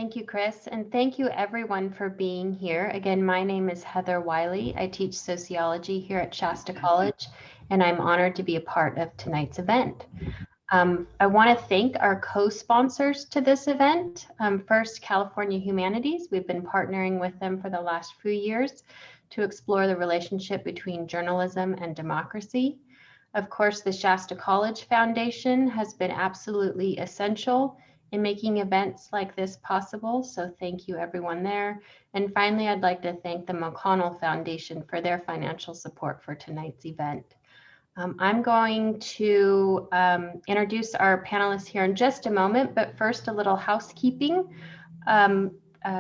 Thank you, Chris, and thank you everyone for being here. Again, my name is Heather Wiley. I teach sociology here at Shasta College, and I'm honored to be a part of tonight's event. I want to thank our co-sponsors to this event. First, California Humanities. We've been partnering with them for the last few years to explore the relationship between journalism and democracy. Of course, the Shasta College Foundation has been absolutely essential in making events like this possible. So thank you everyone there. And finally, I'd like to thank the McConnell Foundation for their financial support for tonight's event. I'm going to introduce our panelists here in just a moment, but first a little housekeeping.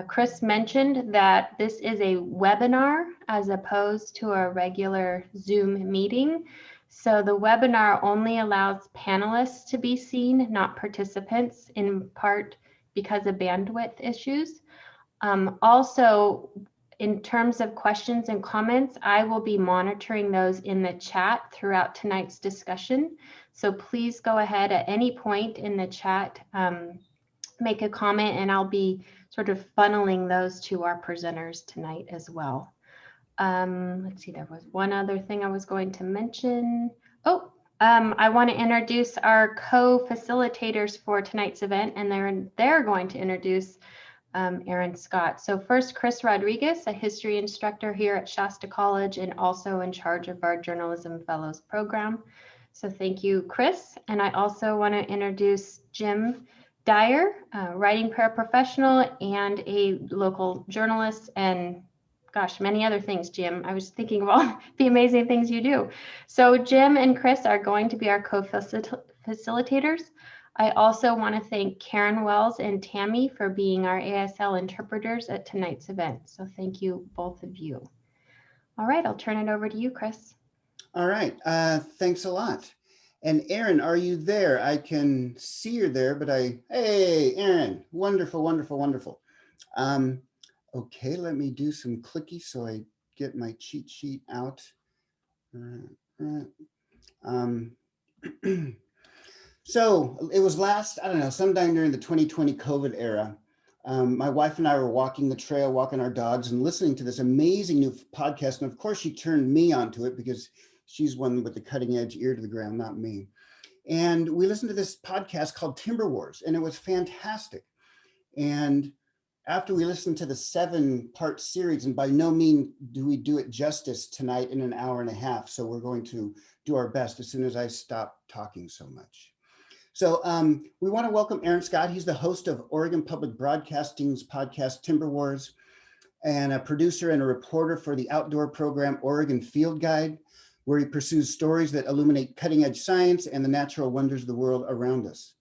Chris mentioned that this is a webinar as opposed to a regular Zoom meeting. So the webinar only allows panelists to be seen, not participants, in part because of bandwidth issues. Also, in terms of questions and comments, I will be monitoring those in the chat throughout tonight's discussion. So please go ahead at any point in the chat, make a comment, and I'll be sort of funneling those to our presenters tonight as well. Let's see, there was one other thing I was going to mention. I want to introduce our co-facilitators for tonight's event, and they're going to introduce Aaron Scott. So first, Chris Rodriguez, a history instructor here at Shasta College and also in charge of our Journalism Fellows program. So thank you, Chris. And I also want to introduce Jim Dyer, writing paraprofessional and a local journalist, and gosh, many other things, Jim. I was thinking of all the amazing things you do. So Jim and Chris are going to be our co-facilitators. I also want to thank Karen Wells and Tammy for being our ASL interpreters at tonight's event. So thank you, both of you. All right, I'll turn it over to you, Chris. All right, thanks a lot. And Aaron, are you there? I can see you're there, but hey, Aaron, wonderful, wonderful, wonderful. Okay, let me do some clicky so I get my cheat sheet out. So it was I don't know, sometime during the 2020 COVID era, my wife and I were walking the trail, walking our dogs and listening to this amazing new podcast. And of course she turned me onto it because she's one with the cutting edge ear to the ground, not me. And we listened to this podcast called Timber Wars, and it was fantastic. And after we listened to the 7-part series, and by no means do we do it justice tonight in an hour and a half. So we're going to do our best as soon as I stop talking so much. So we want to welcome Aaron Scott. He's the host of Oregon Public Broadcasting's podcast Timber Wars, and a producer and a reporter for the outdoor program Oregon Field Guide, where he pursues stories that illuminate cutting edge science and the natural wonders of the world around us.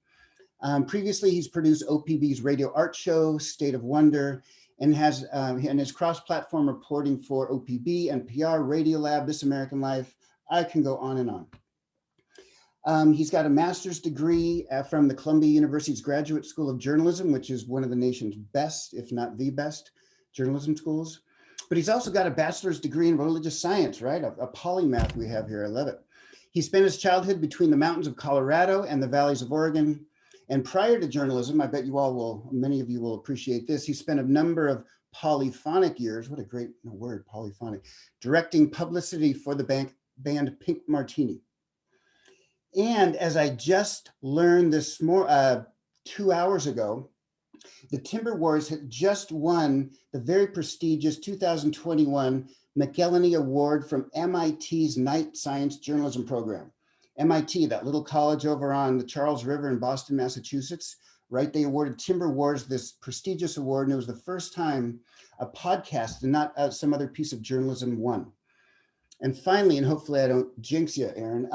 Previously, he's produced OPB's radio art show, State of Wonder, and has his cross-platform reporting for OPB, NPR, Radiolab, This American Life. I can go on and on. He's got a master's degree from the Columbia University's Graduate School of Journalism, which is one of the nation's best, if not the best, journalism schools. But he's also got a bachelor's degree in religious science, right? A polymath we have here, I love it. He spent his childhood between the mountains of Colorado and the valleys of Oregon. And prior to journalism, I bet many of you will appreciate this. He spent a number of polyphonic years, what a great word, polyphonic, directing publicity for the band Pink Martini. And as I just learned 2 hours ago, the Timber Wars had just won the very prestigious 2021 McElhenney Award from MIT's Knight Science Journalism Program. MIT, that little college over on the Charles River in Boston, Massachusetts, right? They awarded Timber Wars this prestigious award, and it was the first time a podcast and not some other piece of journalism won. And finally, and hopefully I don't jinx you, Aaron,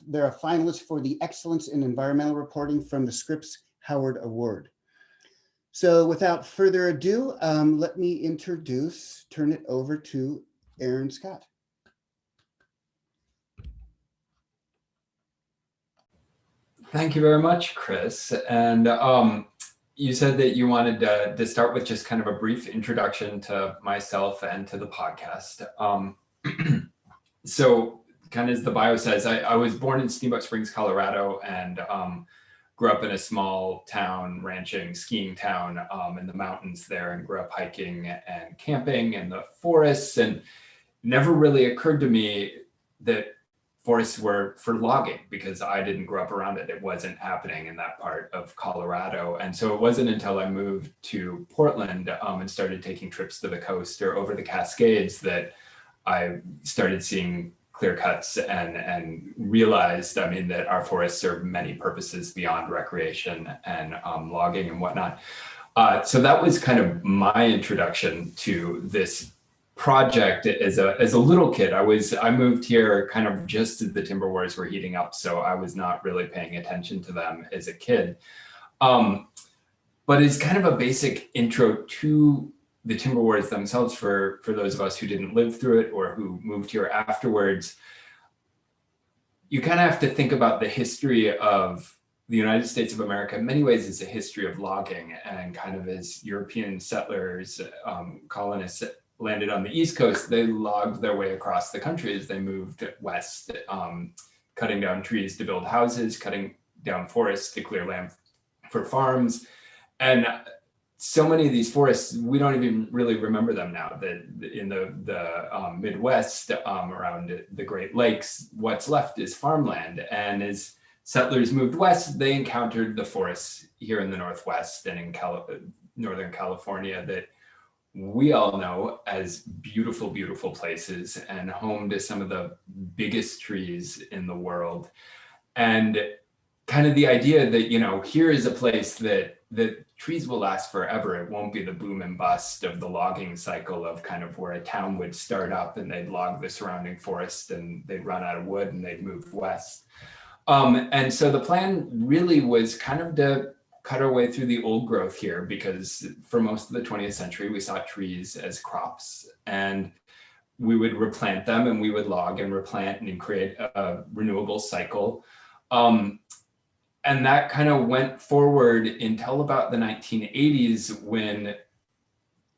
they're a finalist for the Excellence in Environmental Reporting from the Scripps Howard Award. So without further ado, let me turn it over to Aaron Scott. Thank you very much, Chris. And you said that you wanted to start with just kind of a brief introduction to myself and to the podcast. So kind of as the bio says, I was born in Steamboat Springs, Colorado, and grew up in a small town, ranching, skiing town in the mountains there, and grew up hiking and camping in the forests, and never really occurred to me that forests were for logging, because I didn't grow up around it. It wasn't happening in that part of Colorado. And so it wasn't until I moved to Portland and started taking trips to the coast or over the Cascades that I started seeing clear cuts and realized, I mean, that our forests serve many purposes beyond recreation and logging and whatnot. So that was kind of my introduction to this project as a little kid. I moved here kind of just as the timber wars were heating up, so I was not really paying attention to them as a kid. But it's kind of a basic intro to the timber wars themselves for those of us who didn't live through it or who moved here afterwards. You kind of have to think about the history of the United States of America in many ways as a history of logging, and kind of as European settlers, colonists landed on the East Coast, they logged their way across the country as they moved west, cutting down trees to build houses, cutting down forests to clear land for farms. And so many of these forests, we don't even really remember them now. In the Midwest, around the Great Lakes, what's left is farmland. And as settlers moved west, they encountered the forests here in the Northwest and in Northern California that we all know as beautiful, beautiful places and home to some of the biggest trees in the world. And kind of the idea that, you know, here is a place that trees will last forever. It won't be the boom and bust of the logging cycle of kind of where a town would start up and they'd log the surrounding forest and they'd run out of wood and they'd move west. And so the plan really was kind of to cut our way through the old growth here, because for most of the 20th century, we saw trees as crops, and we would replant them and we would log and replant and create a renewable cycle. And that kind of went forward until about the 1980s, when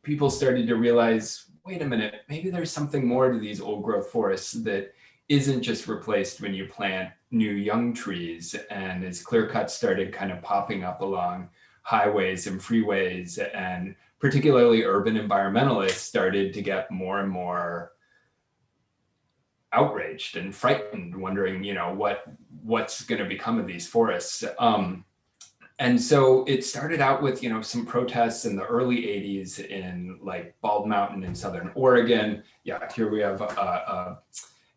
people started to realize, wait a minute, maybe there's something more to these old growth forests that isn't just replaced when you plant new young trees. And as clear cuts started kind of popping up along highways and freeways, and particularly urban environmentalists started to get more and more outraged and frightened, wondering, you know, what's going to become of these forests. And so it started out with, you know, some protests in the early 80s in like Bald Mountain in Southern Oregon. Yeah, here we have a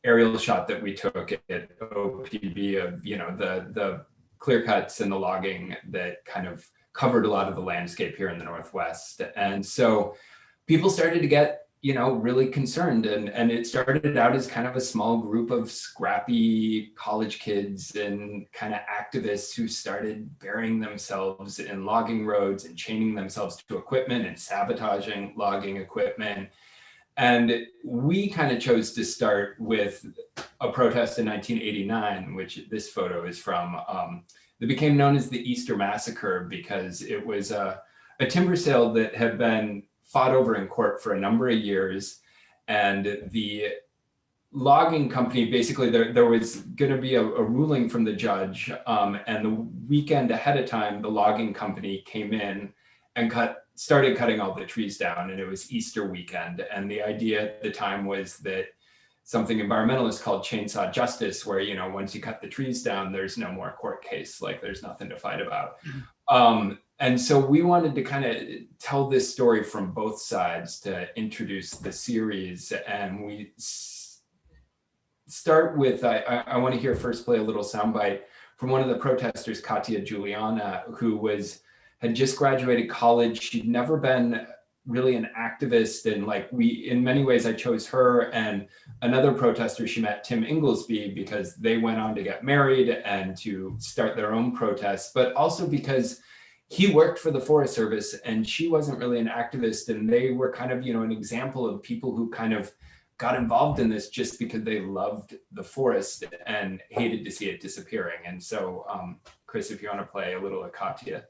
aerial shot that we took at OPB of, you know, the clear cuts and the logging that kind of covered a lot of the landscape here in the Northwest. And so people started to get, you know, really concerned. And it started out as kind of a small group of scrappy college kids and kind of activists who started burying themselves in logging roads and chaining themselves to equipment and sabotaging logging equipment. And we kind of chose to start with a protest in 1989, which this photo is from, that became known as the Easter Massacre, because it was a timber sale that had been fought over in court for a number of years. And the logging company, basically there was going to be a ruling from the judge, and the weekend ahead of time, the logging company came in and started cutting all the trees down, and it was Easter weekend. And the idea at the time was that something environmentalists called chainsaw justice, where, you know, once you cut the trees down, there's no more court case, like there's nothing to fight about. And so we wanted to kind of tell this story from both sides to introduce the series. And we start with, I want to hear first play a little soundbite from one of the protesters, Katia Juliana, who had just graduated college. She'd never been really an activist. And like in many ways, I chose her and another protester she met, Tim Inglesby, because they went on to get married and to start their own protests, but also because he worked for the Forest Service and she wasn't really an activist. And they were kind of, you know, an example of people who kind of got involved in this just because they loved the forest and hated to see it disappearing. And so, Chris, if you want to play a little of Katia.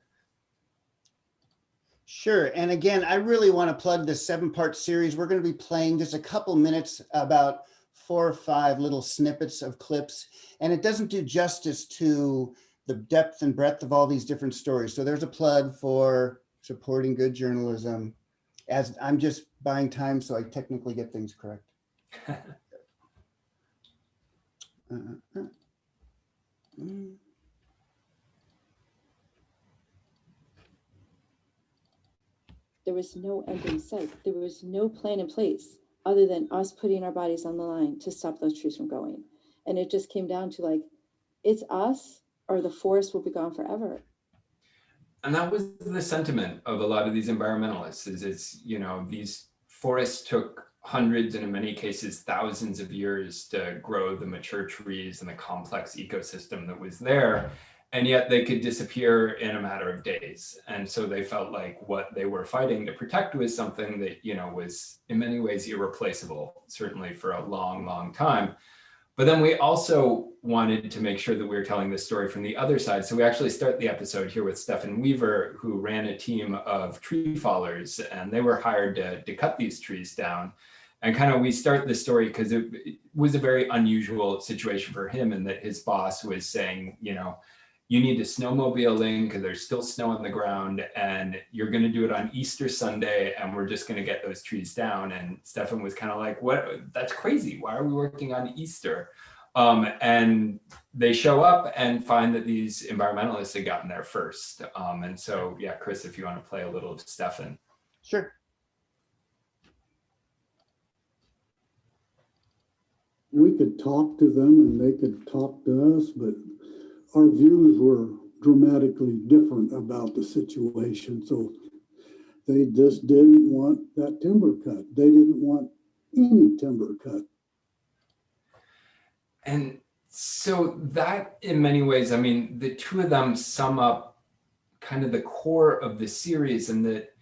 Sure. And again, I really want to plug this 7-part series. We're going to be playing just a couple minutes, about 4 or 5 little snippets of clips. And it doesn't do justice to the depth and breadth of all these different stories. So there's a plug for supporting good journalism, as I'm just buying time so I technically get things correct. There was no end in sight. There was no plan in place other than us putting our bodies on the line to stop those trees from going. And it just came down to like, it's us or the forest will be gone forever. And that was the sentiment of a lot of these environmentalists, is it's, you know, these forests took hundreds and in many cases thousands of years to grow the mature trees and the complex ecosystem that was there. And yet they could disappear in a matter of days. And so they felt like what they were fighting to protect was something that, you know, was in many ways irreplaceable, certainly for a long, long time. But then we also wanted to make sure that we were telling this story from the other side. So we actually start the episode here with Stefan Weaver, who ran a team of tree fallers, and they were hired to cut these trees down. And kind of we start the story because it was a very unusual situation for him, and that his boss was saying, you know, you need to snowmobile in because there's still snow on the ground, and you're going to do it on Easter Sunday, and we're just going to get those trees down. And Stefan was kind of like, what? That's crazy. Why are we working on Easter? And they show up and find that these environmentalists had gotten there first. And so, yeah, Chris, if you want to play a little of Stefan. Sure. We could talk to them and they could talk to us, but our views were dramatically different about the situation. So they just didn't want that timber cut. They didn't want any timber cut. And so that, in many ways, I mean, the two of them sum up kind of the core of the series, and that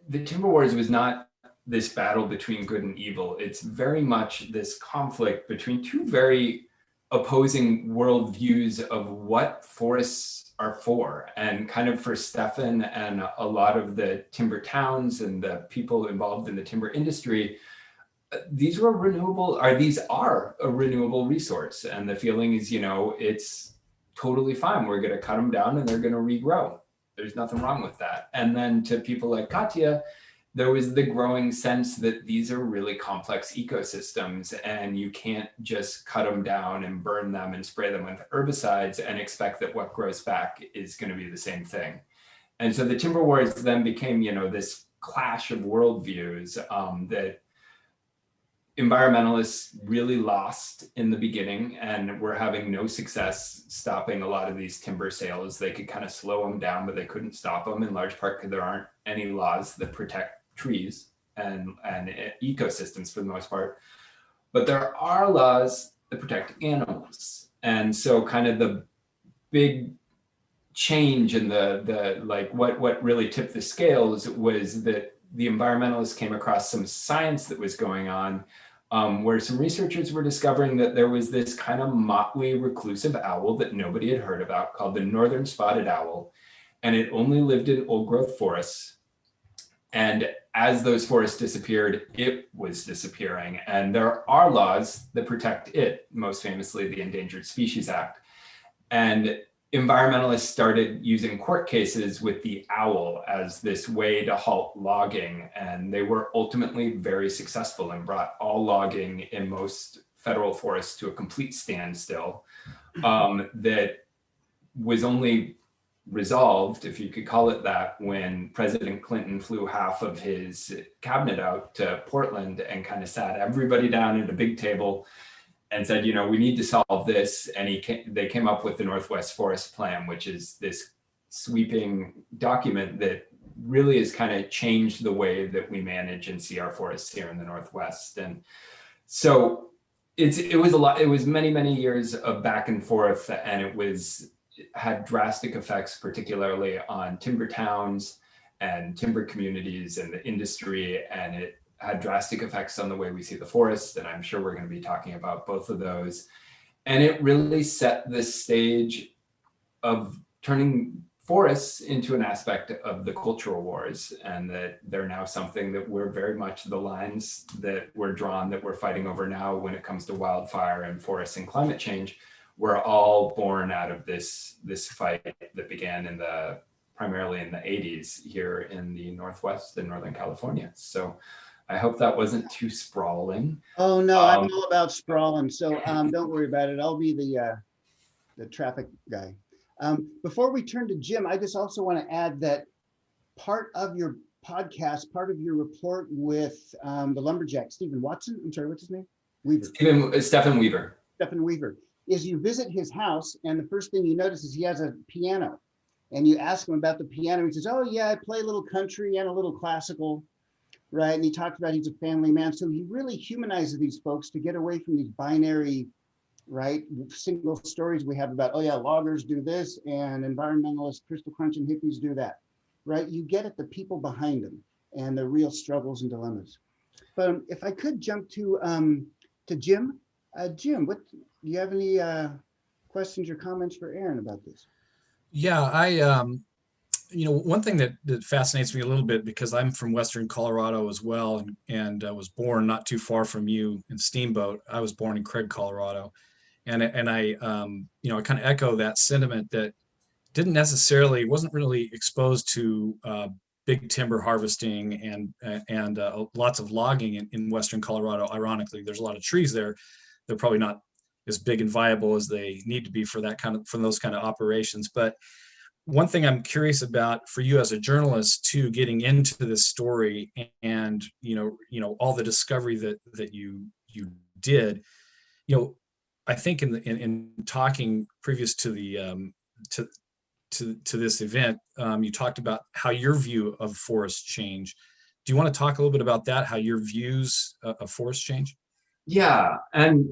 the Timber Wars was not this battle between good and evil. It's very much this conflict between two very opposing worldviews of what forests are for. And kind of for Stefan and a lot of the timber towns and the people involved in the timber industry, these are a renewable resource. And the feeling is, you know, it's totally fine. We're going to cut them down and they're going to regrow. There's nothing wrong with that. And then to people like Katya, there was the growing sense that these are really complex ecosystems, and you can't just cut them down and burn them and spray them with herbicides and expect that what grows back is going to be the same thing. And so the Timber Wars then became, you know, this clash of worldviews that environmentalists really lost in the beginning and were having no success stopping a lot of these timber sales. They could kind of slow them down, but they couldn't stop them, in large part because there aren't any laws that protect trees and ecosystems for the most part. But there are laws that protect animals. And so kind of the big change in the like what really tipped the scales was that the environmentalists came across some science that was going on, where some researchers were discovering that there was this kind of motley reclusive owl that nobody had heard about called the northern spotted owl. And it only lived in old growth forests. And as those forests disappeared, it was disappearing. And there are laws that protect it, most famously the Endangered Species Act. And environmentalists started using court cases with the owl as this way to halt logging. And they were ultimately very successful and brought all logging in most federal forests to a complete standstill. That was only resolved, if you could call it that, when President Clinton flew half of his cabinet out to Portland and kind of sat everybody down at a big table and said, you know, we need to solve this. And they came up with the Northwest Forest Plan, which is this sweeping document that really has kind of changed the way that we manage and see our forests here in the Northwest. And so it was many, many years of back and forth, and it had drastic effects, particularly on timber towns and timber communities and the industry. And it had drastic effects on the way we see the forest. And I'm sure we're going to be talking about both of those. And it really set the stage of turning forests into an aspect of the cultural wars, and that they're now something that we're very much the lines that we're drawn, that we're fighting over now when it comes to wildfire and forests and climate change. were all born out of this fight that began primarily in the 80s here in the Northwest and Northern California. So I hope that wasn't too sprawling. Oh no, I'm all about sprawling. So don't worry about it. I'll be the traffic guy. Before we turn to Jim, I just also want to add that part of your podcast, part of your report with the lumberjack, Stephen Watson, I'm sorry, what's his name? Weaver. Stefan Weaver. Stefan Weaver, is you visit his house and the first thing you notice is he has a piano. And you ask him about the piano. He says, oh yeah, I play a little country and a little classical, right? And he talked about he's a family man. So he really humanizes these folks to get away from these binary, right, single stories we have about, oh yeah, loggers do this and environmentalists, crystal crunching hippies do that, right? You get at the people behind them and the real struggles and dilemmas. But if I could jump to Jim. Jim, do you have any questions or comments for Aaron about this? Yeah, one thing that fascinates me a little bit, because I'm from Western Colorado as well, and was born not too far from you in Steamboat. I was born in Craig, Colorado, and I kind of echo that sentiment that wasn't really exposed to big timber harvesting and lots of logging in Western Colorado. Ironically, there's a lot of trees there. They're probably not as big and viable as they need to be for those kind of operations. But one thing I'm curious about for you as a journalist too, getting into this story and all the discovery that you did, I think in talking previous to the to this event, you talked about how your view of forest change. Do you want to talk a little bit about that? How your views of forest change? Yeah, and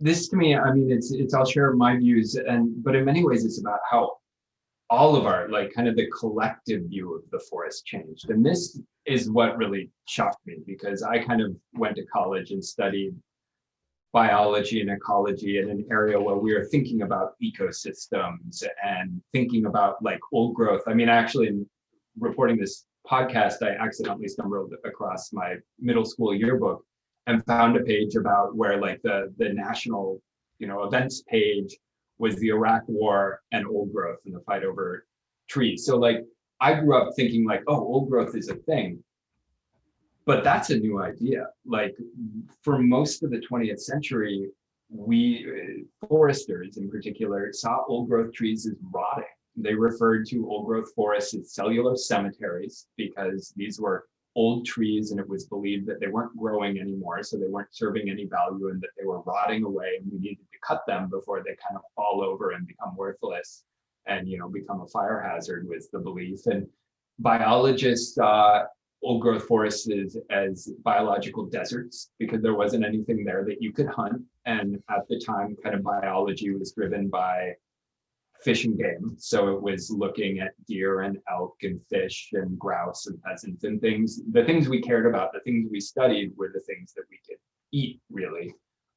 this to me, I mean, it's I'll share my views, but in many ways, it's about how all of our kind of the collective view of the forest changed. And this is what really shocked me, because I kind of went to college and studied biology and ecology in an area where we are thinking about ecosystems and thinking about old growth. I mean, actually, in reporting this podcast, I accidentally stumbled across my middle school yearbook and found a page about where the national events page was the Iraq War and old growth and the fight over trees. So I grew up thinking oh, old growth is a thing. But that's a new idea. For most of the 20th century, we foresters in particular saw old growth trees as rotting. They referred to old growth forests as cellulose cemeteries because these were old trees and it was believed that they weren't growing anymore, so they weren't serving any value and that they were rotting away, and we needed to cut them before they kind of fall over and become worthless and become a fire hazard, was the belief. And biologists saw old growth forests as biological deserts because there wasn't anything there that you could hunt. And at the time, kind of biology was driven by fish and game. So it was looking at deer and elk and fish and grouse and pheasants and things. The things we cared about, the things we studied were the things that we could eat, really.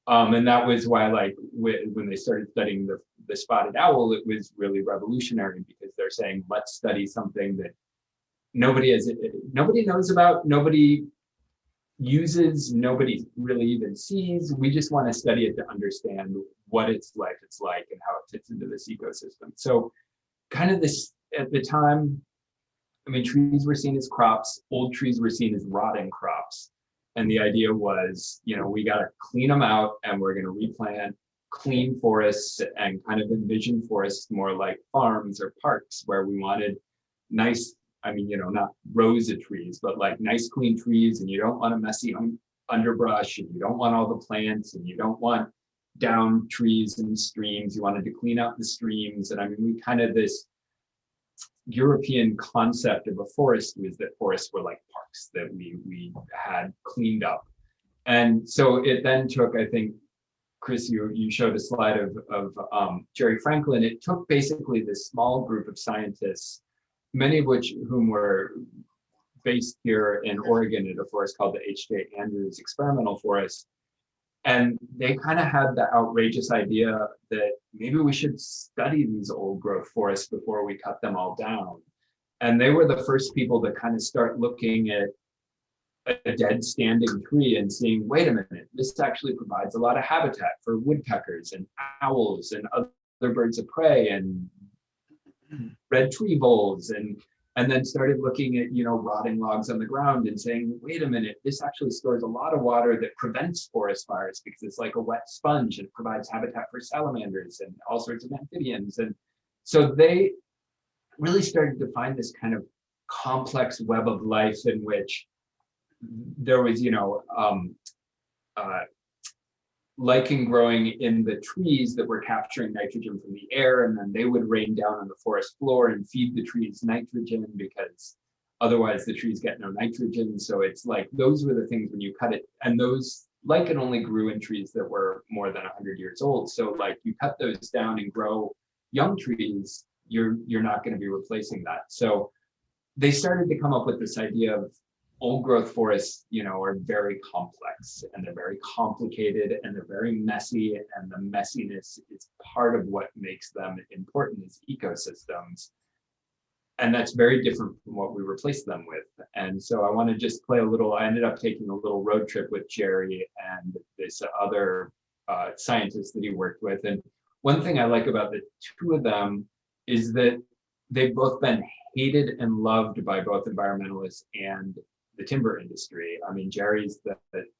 And that was why when they started studying the spotted owl, it was really revolutionary, because they're saying, let's study something that nobody knows about, nobody uses, nobody really even sees. We just want to study it to understand what its like and how it fits into this ecosystem. So kind of this, at the time, I mean, trees were seen as crops, old trees were seen as rotting crops. And the idea was, we got to clean them out and we're going to replant clean forests and kind of envision forests more like farms or parks where we wanted nice, not rows of trees, but nice clean trees, and you don't want a messy underbrush, and you don't want all the plants, and you don't want down trees and streams. You wanted to clean out the streams. And we kind of, this European concept of a forest was that forests were like parks that we had cleaned up. And so it then took, I think, Chris, you showed a slide of Jerry Franklin. It took basically this small group of scientists, many of whom were based here in Oregon at a forest called the H.J. Andrews Experimental Forest. And they kind of had the outrageous idea that maybe we should study these old growth forests before we cut them all down. And they were the first people to kind of start looking at a dead standing tree and seeing, wait a minute, this actually provides a lot of habitat for woodpeckers and owls and other birds of prey and red tree voles, and then started looking at, rotting logs on the ground and saying, wait a minute, this actually stores a lot of water that prevents forest fires because it's like a wet sponge and provides habitat for salamanders and all sorts of amphibians. And so they really started to find this kind of complex web of life in which there was, lichen growing in the trees that were capturing nitrogen from the air, and then they would rain down on the forest floor and feed the trees nitrogen because otherwise the trees get no nitrogen. So it's like those were the things when you cut it, and those lichen only grew in trees that were more than 100 years old. So like you cut those down and grow young trees, you're not going to be replacing that. So they started to come up with this idea of old growth forests, are very complex and they're very complicated and they're very messy, and the messiness is part of what makes them important as ecosystems. And that's very different from what we replace them with. And so I want to just play I ended up taking a little road trip with Jerry and this other scientist that he worked with. And one thing I like about the two of them is that they've both been hated and loved by both environmentalists and the timber industry. I mean, Jerry's the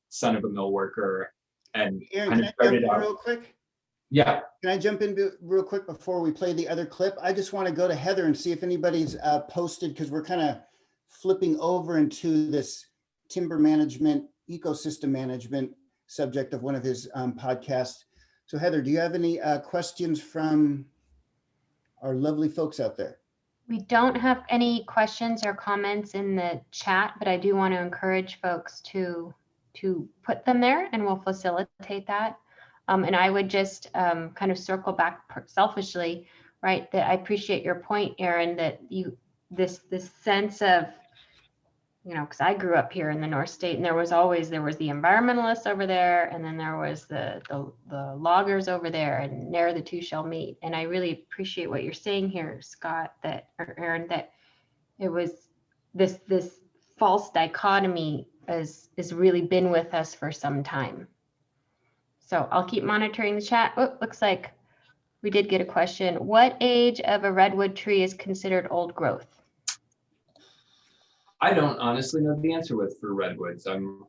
son of a mill worker, and Aaron, kind can of I jump started in out. real quick? Yeah, Can I jump in real quick before we play the other clip? I just want to go to Heather and see if anybody's posted, because we're kind of flipping over into this timber management, ecosystem management subject of one of his podcasts. So Heather, do you have any questions from our lovely folks out there? We don't have any questions or comments in the chat, but I do want to encourage folks to put them there, and we'll facilitate that. And I would just kind of circle back selfishly, right? That I appreciate your point, Aaron, that this sense of, because I grew up here in the North State, and there was the environmentalists over there, and then there was the loggers over there, and ne'er the two shall meet. And I really appreciate what you're saying here, Scott, or Aaron, that it was this false dichotomy has really been with us for some time. So I'll keep monitoring the chat. Oh, looks like we did get a question. What age of a redwood tree is considered old growth? I don't honestly know the answer for redwoods. I'm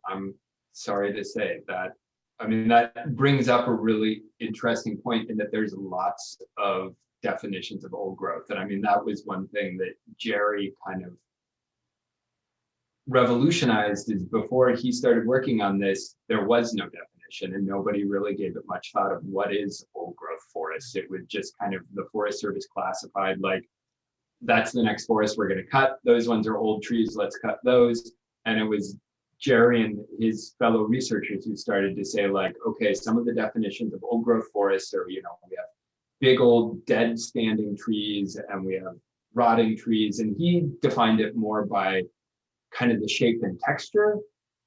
sorry to say that. I mean, that brings up a really interesting point in that there's lots of definitions of old growth. And I mean, that was one thing that Jerry kind of revolutionized, is before he started working on this, there was no definition and nobody really gave it much thought of what is old growth forest. It was just kind of the Forest Service classified like, that's the next forest we're going to cut. Those ones are old trees, let's cut those. And it was Jerry and his fellow researchers who started to say like, okay, some of the definitions of old growth forests are, we have big old dead standing trees and we have rotting trees. And he defined it more by kind of the shape and texture.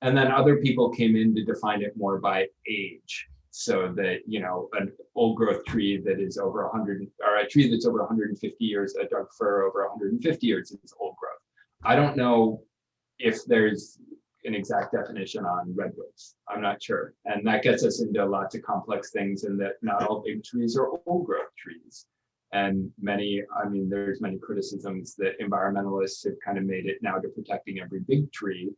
And then other people came in to define it more by age. So that, an old growth tree that is over 100, or a tree that's over 150 years, a dark fir over 150 years is old growth. I don't know if there's an exact definition on redwoods. I'm not sure. And that gets us into lots of complex things, and that not all big trees are old growth trees. And there's many criticisms that environmentalists have kind of made it now to protecting every big tree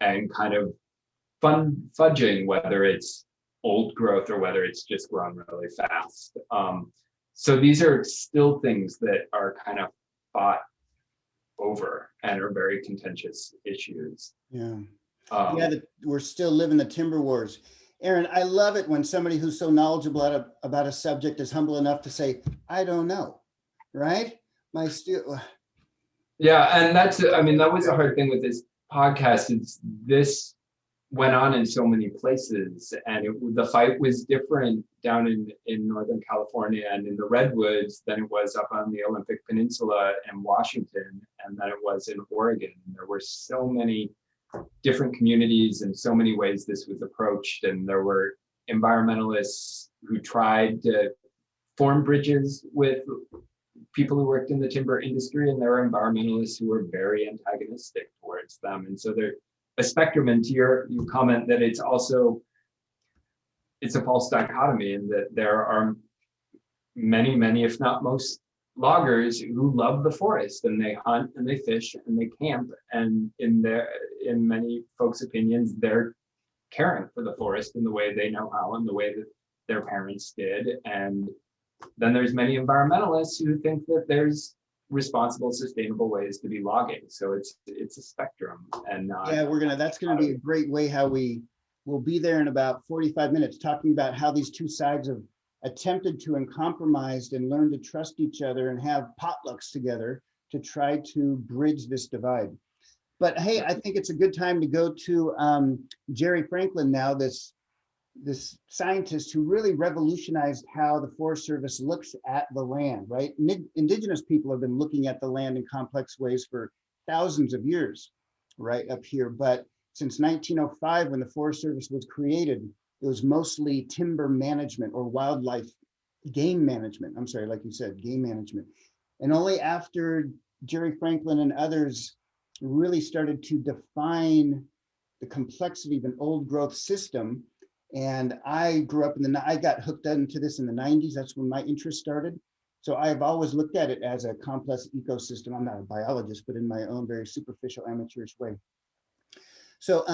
and kind of fudging whether it's old growth or whether it's just grown really fast. So these are still things that are kind of fought over and are very contentious issues. Yeah. We're still living the timber wars. Aaron, I love it when somebody who's so knowledgeable about a subject is humble enough to say, I don't know, right? Yeah, and that was a hard thing with this podcast. This went on in so many places, and the fight was different down in Northern California and in the Redwoods than it was up on the Olympic Peninsula and Washington, and than it was in Oregon. There were so many different communities and so many ways this was approached, and there were environmentalists who tried to form bridges with people who worked in the timber industry, and there were environmentalists who were very antagonistic towards them. And so a spectrum, and to your comment that it's also, it's a false dichotomy, and that there are many, if not most, loggers who love the forest, and they hunt and they fish and they camp, and in many folks' opinions, they're caring for the forest in the way they know how and the way that their parents did. And then there's many environmentalists who think that there's responsible, sustainable ways to be logging. So it's a spectrum. And yeah, that's gonna be a great way how we'll be there in about 45 minutes talking about how these two sides have attempted to and compromised and learn to trust each other and have potlucks together to try to bridge this divide. But hey, I think it's a good time to go to Jerry Franklin now, this scientist who really revolutionized how the Forest Service looks at the land, right? Indigenous people have been looking at the land in complex ways for thousands of years, right up here. But since 1905, when the Forest Service was created, it was mostly timber management or wildlife game management. I'm sorry, like you said, game management. And only after Jerry Franklin and others really started to define the complexity of an old growth system. And I grew up I got hooked into this in the 90s. That's when my interest started. So I've always looked at it as a complex ecosystem. I'm not a biologist, but in my own very superficial amateurish way. So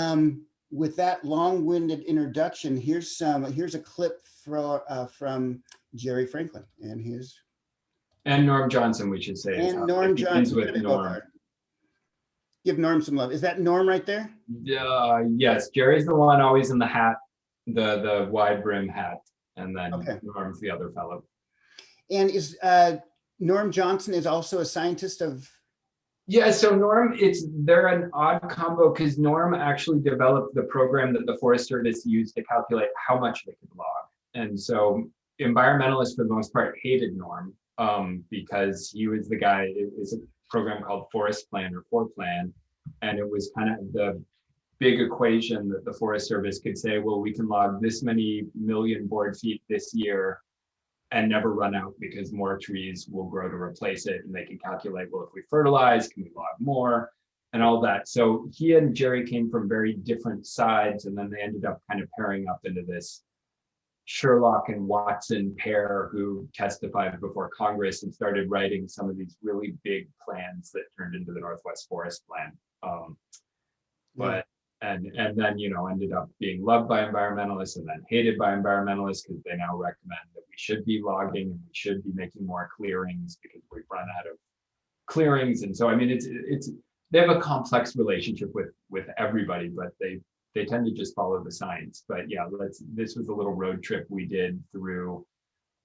with that long-winded introduction, here's a clip from Jerry Franklin and Norm Johnson, we should say. And Norm Johnson. With Norm. Give Norm some love. Is that Norm right there? Yes, Jerry's the one always in the hat, the wide brim hat, and then okay. Norm's the other fellow. And is Norm Johnson is also a scientist of? Yeah, so Norm, they're an odd combo because Norm actually developed the program that the Forest Service used to calculate how much they could log. And so environmentalists for the most part hated Norm because he was the guy. It was a program called Forest Plan or Forplan, and it was kind of the big equation that the Forest Service could say, well, we can log this many million board feet this year and never run out because more trees will grow to replace it. And they can calculate, well, if we fertilize, can we log more and all that. So he and Jerry came from very different sides, and then they ended up kind of pairing up into this Sherlock and Watson pair who testified before Congress and started writing some of these really big plans that turned into the Northwest Forest Plan. And then, ended up being loved by environmentalists and then hated by environmentalists because they now recommend that we should be logging and we should be making more clearings because we've run out of clearings. And so, I mean, they have a complex relationship with everybody, but they tend to just follow the science. But yeah, this was a little road trip we did through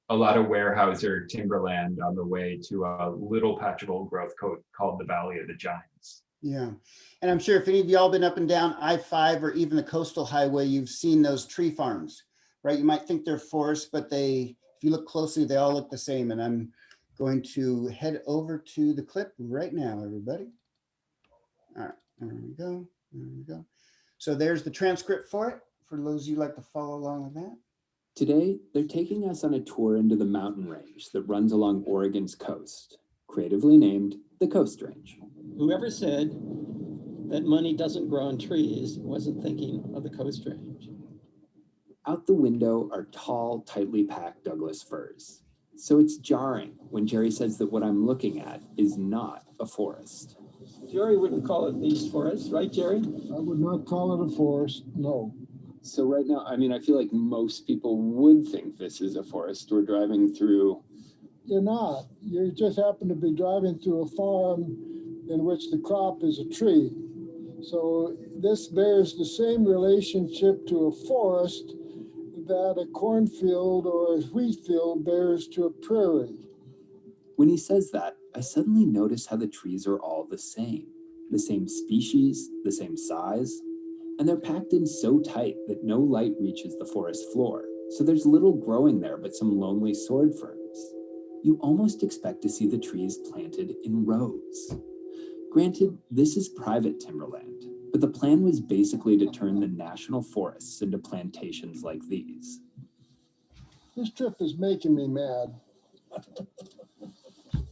a lot of Weyerhaeuser timberland on the way to a little patch of old growth called the Valley of the Giants. Yeah. And I'm sure if any of y'all been up and down I-5 or even the coastal highway, you've seen those tree farms, right? You might think they're forests, but if you look closely, they all look the same. And I'm going to head over to the clip right now, everybody. All right, there we go. There we go. So there's the transcript for it, for those of you who like to follow along with that. Today, they're taking us on a tour into the mountain range that runs along Oregon's coast, creatively named the Coast Range. Whoever said that money doesn't grow on trees wasn't thinking of the Coast Range. Out the window are tall, tightly packed Douglas firs. So it's jarring when Jerry says that what I'm looking at is not a forest. Jerry wouldn't call it these forests, right, Jerry? I would not call it a forest, no. So right now, I mean, I feel like most people would think this is a forest. We're driving through. You're not. You just happen to be driving through a farm in which the crop is a tree. So this bears the same relationship to a forest that a cornfield or a wheat field bears to a prairie. When he says that, I suddenly notice how the trees are all the same species, the same size, and they're packed in so tight that no light reaches the forest floor. So there's little growing there but some lonely sword ferns. You almost expect to see the trees planted in rows. Granted, this is private timberland, but the plan was basically to turn the national forests into plantations like these. This trip is making me mad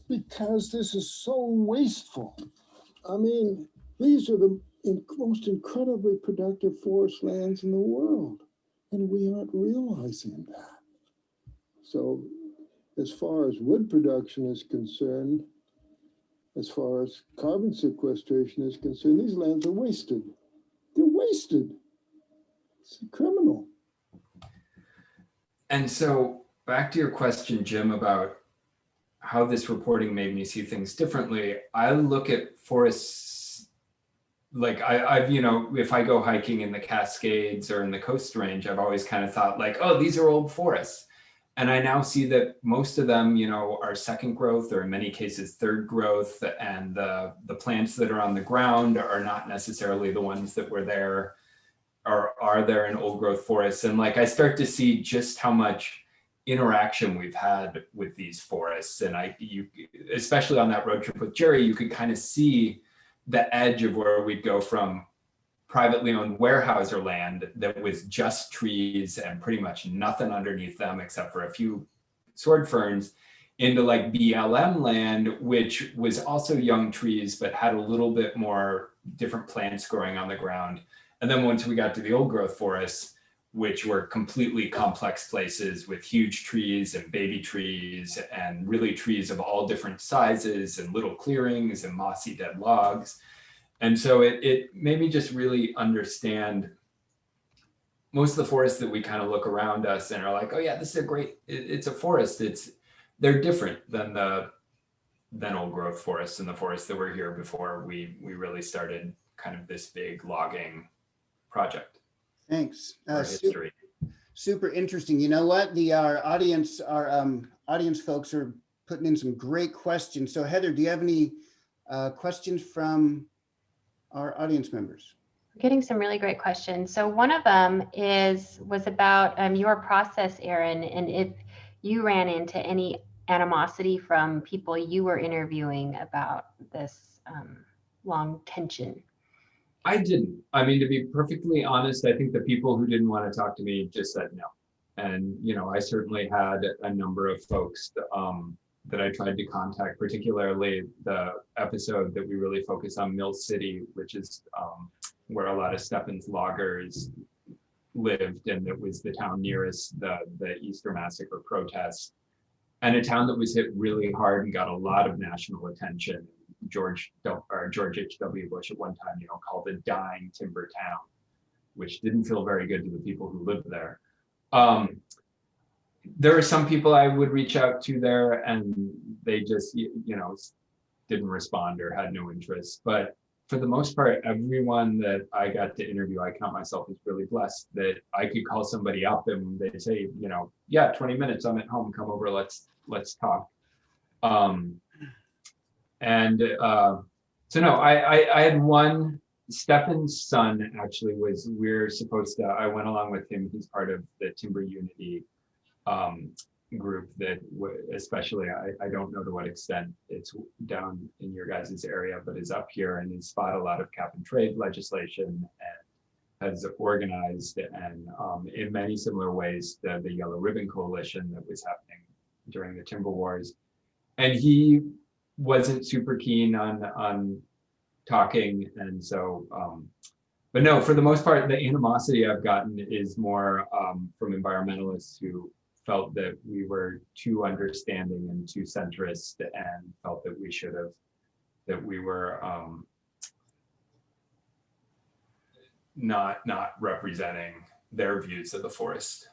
because this is so wasteful. I mean, these are the most incredibly productive forest lands in the world, and we aren't realizing that. So as far as wood production is concerned, as far as carbon sequestration is concerned, these lands are wasted. They're wasted. It's criminal. And so back to your question, Jim, about how this reporting made me see things differently. I look at forests like I've, if I go hiking in the Cascades or in the Coast Range, I've always kind of thought like, oh, these are old forests. And I now see that most of them, are second growth, or in many cases third growth, and the plants that are on the ground are not necessarily the ones that were there or are there in old growth forests. And like I start to see just how much interaction we've had with these forests. And you especially on that road trip with Jerry, you could kind of see the edge of where we'd go from privately owned Weyerhaeuser land that was just trees and pretty much nothing underneath them except for a few sword ferns, into like BLM land, which was also young trees, but had a little bit more different plants growing on the ground. And then once we got to the old growth forests, which were completely complex places with huge trees and baby trees and really trees of all different sizes and little clearings and mossy dead logs. And so it made me just really understand most of the forests that we kind of look around us and are like, oh yeah, this is a great, it's a forest. They're different than old growth forests and the forests that were here before we really started kind of this big logging project. Thanks. History. Super interesting. You know what? Our audience folks are putting in some great questions. So Heather, do you have any questions from our audience members? We're getting some really great questions. So one of them was about your process, Aaron, and if you ran into any animosity from people you were interviewing about this long tension. I didn't. I mean, to be perfectly honest, I think the people who didn't want to talk to me just said no. And, I certainly had a number of folks that I tried to contact, particularly the episode that we really focus on Mill City, which is where a lot of Stefan's loggers lived, and it was the town nearest the Easter Massacre protests, and a town that was hit really hard and got a lot of national attention. George H.W. Bush at one time, called a dying timber town, which didn't feel very good to the people who lived there. There are some people I would reach out to there and they just, didn't respond or had no interest. But for the most part, everyone that I got to interview, I count myself as really blessed that I could call somebody up and they'd say, yeah, 20 minutes, I'm at home, come over, let's talk. So no, I had one. Stefan's son actually I went along with him. He's part of the Timber Unity group that especially, I don't know to what extent it's down in your guys' area, but is up here and has fought a lot of cap and trade legislation and has organized and in many similar ways the Yellow Ribbon Coalition that was happening during the Timber Wars. And he wasn't super keen on talking, and so but no, for the most part, the animosity I've gotten is more from environmentalists who felt that we were too understanding and too centrist and felt that we were not representing their views of the forest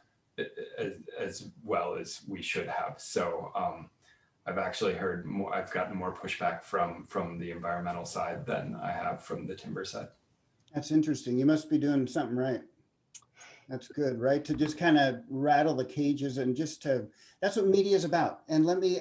as well as we should have. So I've actually heard more, I've gotten more pushback from the environmental side than I have from the timber side. That's interesting. You must be doing something right. That's good, right? To just kind of rattle the cages and that's what media is about. And let me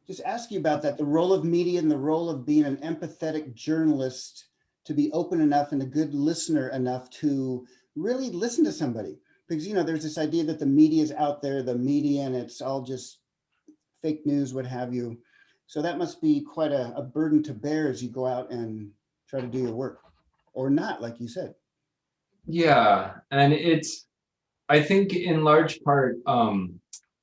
just ask you about that, the role of media and the role of being an empathetic journalist, to be open enough and a good listener enough to really listen to somebody. Because, there's this idea that the media is out there, the media, and it's all just fake news, what have you. So that must be quite a burden to bear as you go out and try to do your work, or not, like you said. Yeah, and I think in large part,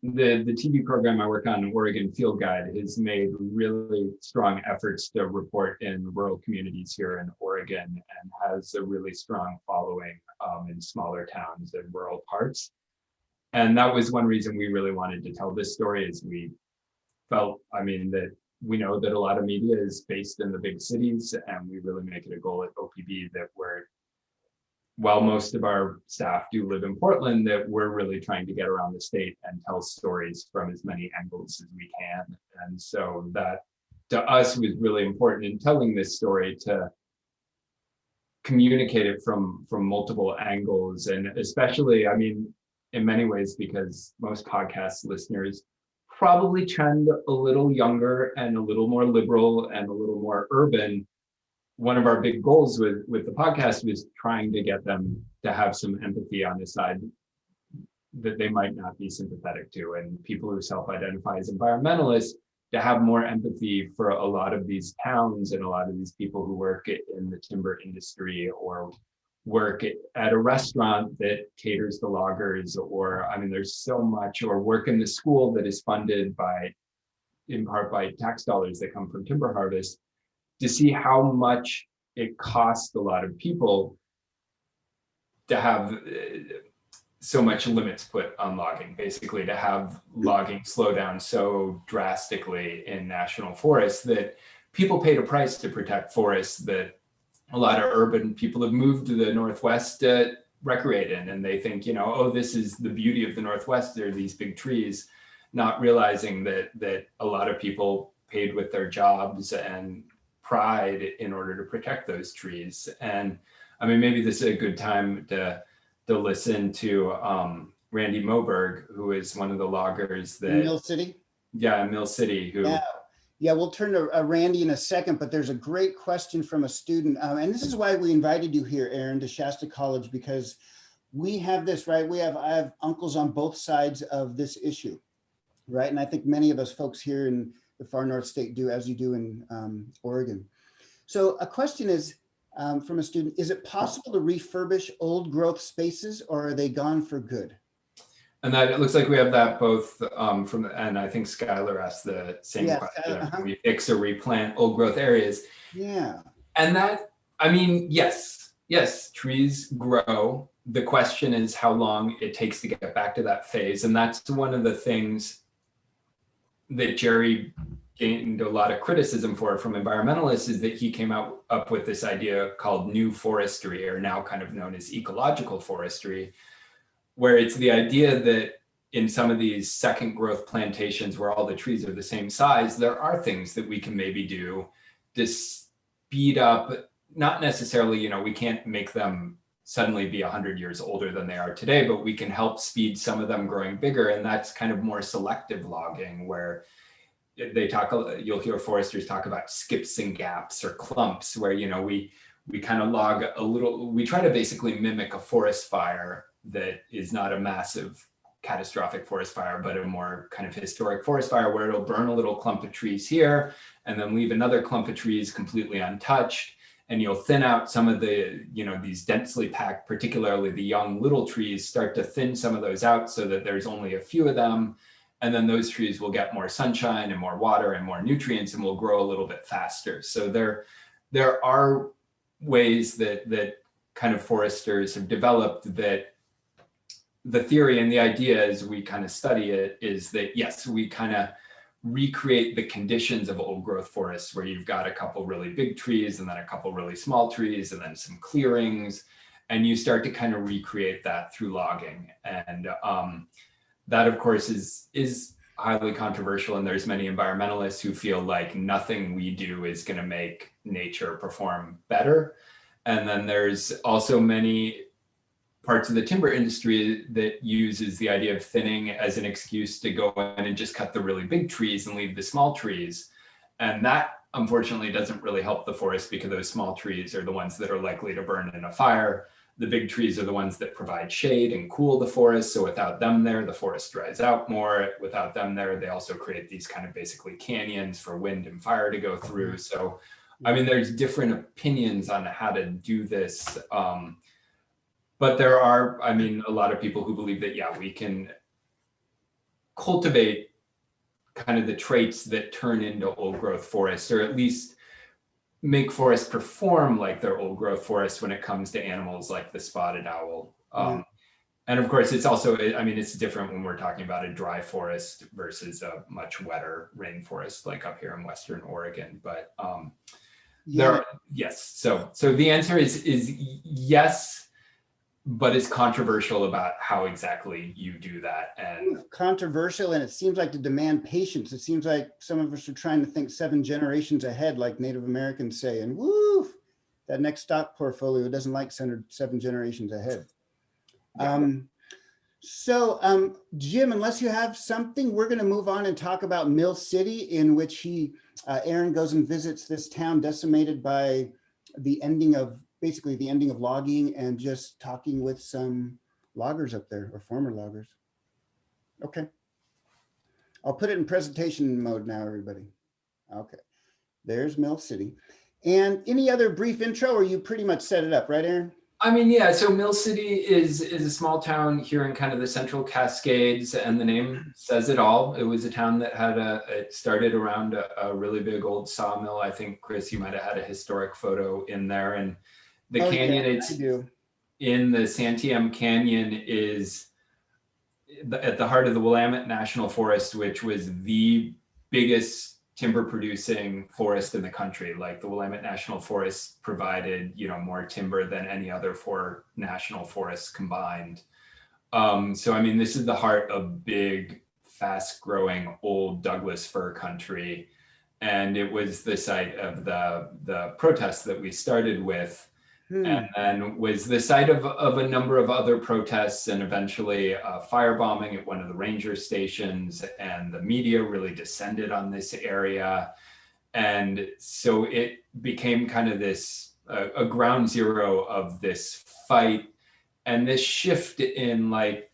the TV program I work on, Oregon Field Guide, has made really strong efforts to report in rural communities here in Oregon and has a really strong following in smaller towns and rural parts. And that was one reason we really wanted to tell this story, is we felt, I mean, that we know that a lot of media is based in the big cities, and we really make it a goal at OPB that while most of our staff do live in Portland, that we're really trying to get around the state and tell stories from as many angles as we can. And so that to us was really important in telling this story, to communicate it from multiple angles. And especially, I mean, in many ways, because most podcast listeners probably trend a little younger and a little more liberal and a little more urban. One of our big goals with the podcast was trying to get them to have some empathy on the side that they might not be sympathetic to, and people who self-identify as environmentalists to have more empathy for a lot of these towns and a lot of these people who work in the timber industry or work at a restaurant that caters to loggers, or I mean, there's so much, or work in the school that is funded in part by tax dollars that come from timber harvest, to see how much it costs a lot of people to have so much limits put on logging, basically to have logging slow down so drastically in national forests that people paid a price to protect forests that a lot of urban people have moved to the Northwest to recreate in. And they think, oh, this is the beauty of the Northwest. There are these big trees, not realizing that a lot of people paid with their jobs and pride in order to protect those trees. And I mean, maybe this is a good time to listen to Randy Moberg, who is one of the loggers that Mill City. Yeah, Mill City. Who? Yeah, we'll turn to Randy in a second, but there's a great question from a student. And this is why we invited you here, Aaron, to Shasta College, because we have this, right? I have uncles on both sides of this issue, right? And I think many of us folks here in the far north state do, as you do in Oregon. So a question is from a student: is it possible to refurbish old growth spaces, or are they gone for good? And that it looks like we have that both and I think Skylar asked the same question. Can we fix or replant old growth areas? Yeah. And that, I mean, yes, trees grow. The question is how long it takes to get back to that phase. And that's one of the things that Jerry gained a lot of criticism for from environmentalists, is that he came up with this idea called new forestry, or now kind of known as ecological forestry, where it's the idea that in some of these second growth plantations where all the trees are the same size, there are things that we can maybe do to speed up, not necessarily, we can't make them suddenly be 100 years older than they are today, but we can help speed some of them growing bigger. And that's kind of more selective logging, where you'll hear foresters talk about skips and gaps or clumps, where, we kind of log a little, we try to basically mimic a forest fire that is not a massive catastrophic forest fire, but a more kind of historic forest fire, where it'll burn a little clump of trees here and then leave another clump of trees completely untouched. And you'll thin out some of the, these densely packed, particularly the young little trees, start to thin some of those out so that there's only a few of them. And then those trees will get more sunshine and more water and more nutrients and will grow a little bit faster. So there are ways that kind of foresters have developed, that the theory and the idea as we kind of study it is that, yes, we kind of recreate the conditions of old growth forests, where you've got a couple really big trees and then a couple really small trees and then some clearings, and you start to kind of recreate that through logging. And that, of course, is highly controversial, and there's many environmentalists who feel like nothing we do is going to make nature perform better. And then there's also many parts of the timber industry that uses the idea of thinning as an excuse to go in and just cut the really big trees and leave the small trees. And that, unfortunately, doesn't really help the forest, because those small trees are the ones that are likely to burn in a fire. The big trees are the ones that provide shade and cool the forest. So without them there, the forest dries out more. Without them there, they also create these kind of basically canyons for wind and fire to go through. So, I mean, there's different opinions on how to do this. But there are, I mean, a lot of people who believe that, yeah, we can cultivate kind of the traits that turn into old growth forests, or at least make forests perform like they're old growth forests when it comes to animals like the spotted owl. And of course, it's also, I mean, it's different when we're talking about a dry forest versus a much wetter rainforest like up here in Western Oregon. But yes. So the answer is yes, but it's controversial about how exactly you do that. And controversial, and it seems like to demand patience. It seems like some of us are trying to think 7 generations ahead, like Native Americans say, and woo, that next stock portfolio doesn't like 7 generations ahead. Jim, unless you have something, we're going to move on and talk about Mill City, in which Aaron goes and visits this town decimated by the ending of logging, and just talking with some loggers up there, or former loggers. Okay. I'll put it in presentation mode now, everybody. Okay. There's Mill City. And any other brief intro, or you pretty much set it up, right, Aaron? I mean, yeah, so Mill City is a small town here in kind of the Central Cascades, and the name says it all. It was a town that it started around a really big old sawmill. I think, Chris, you might have had a historic photo in there. And the canyon, it's in the Santiam Canyon, is at the heart of the Willamette National Forest, which was the biggest timber producing forest in the country. Like, the Willamette National Forest provided, more timber than any other 4 national forests combined. So, I mean, this is the heart of big, fast growing old Douglas fir country. And it was the site of the protests that we started with. And then was the site of a number of other protests, and eventually firebombing at one of the ranger stations, and the media really descended on this area. And so it became kind of this a ground zero of this fight, and this shift in like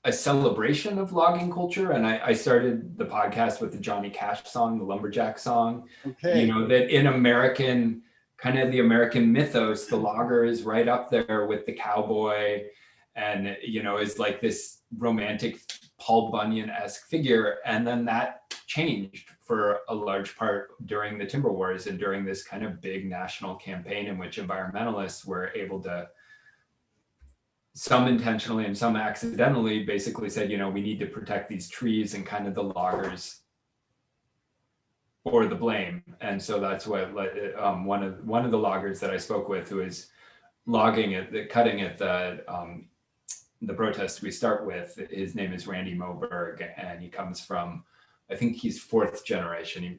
a celebration of logging culture. And I started the podcast with the Johnny Cash song, the Lumberjack song. Okay. That in American, kind of the American mythos, the logger is right up there with the cowboy, and, is like this romantic Paul Bunyan-esque figure. And then that changed for a large part during the timber wars, and during this kind of big national campaign in which environmentalists were able to, some intentionally and some accidentally, basically said, we need to protect these trees, and kind of the loggers or the blame. And so that's what one of the loggers that I spoke with, who is cutting at the protest we start with, his name is Randy Moberg, and he comes from, I think he's 4th generation, he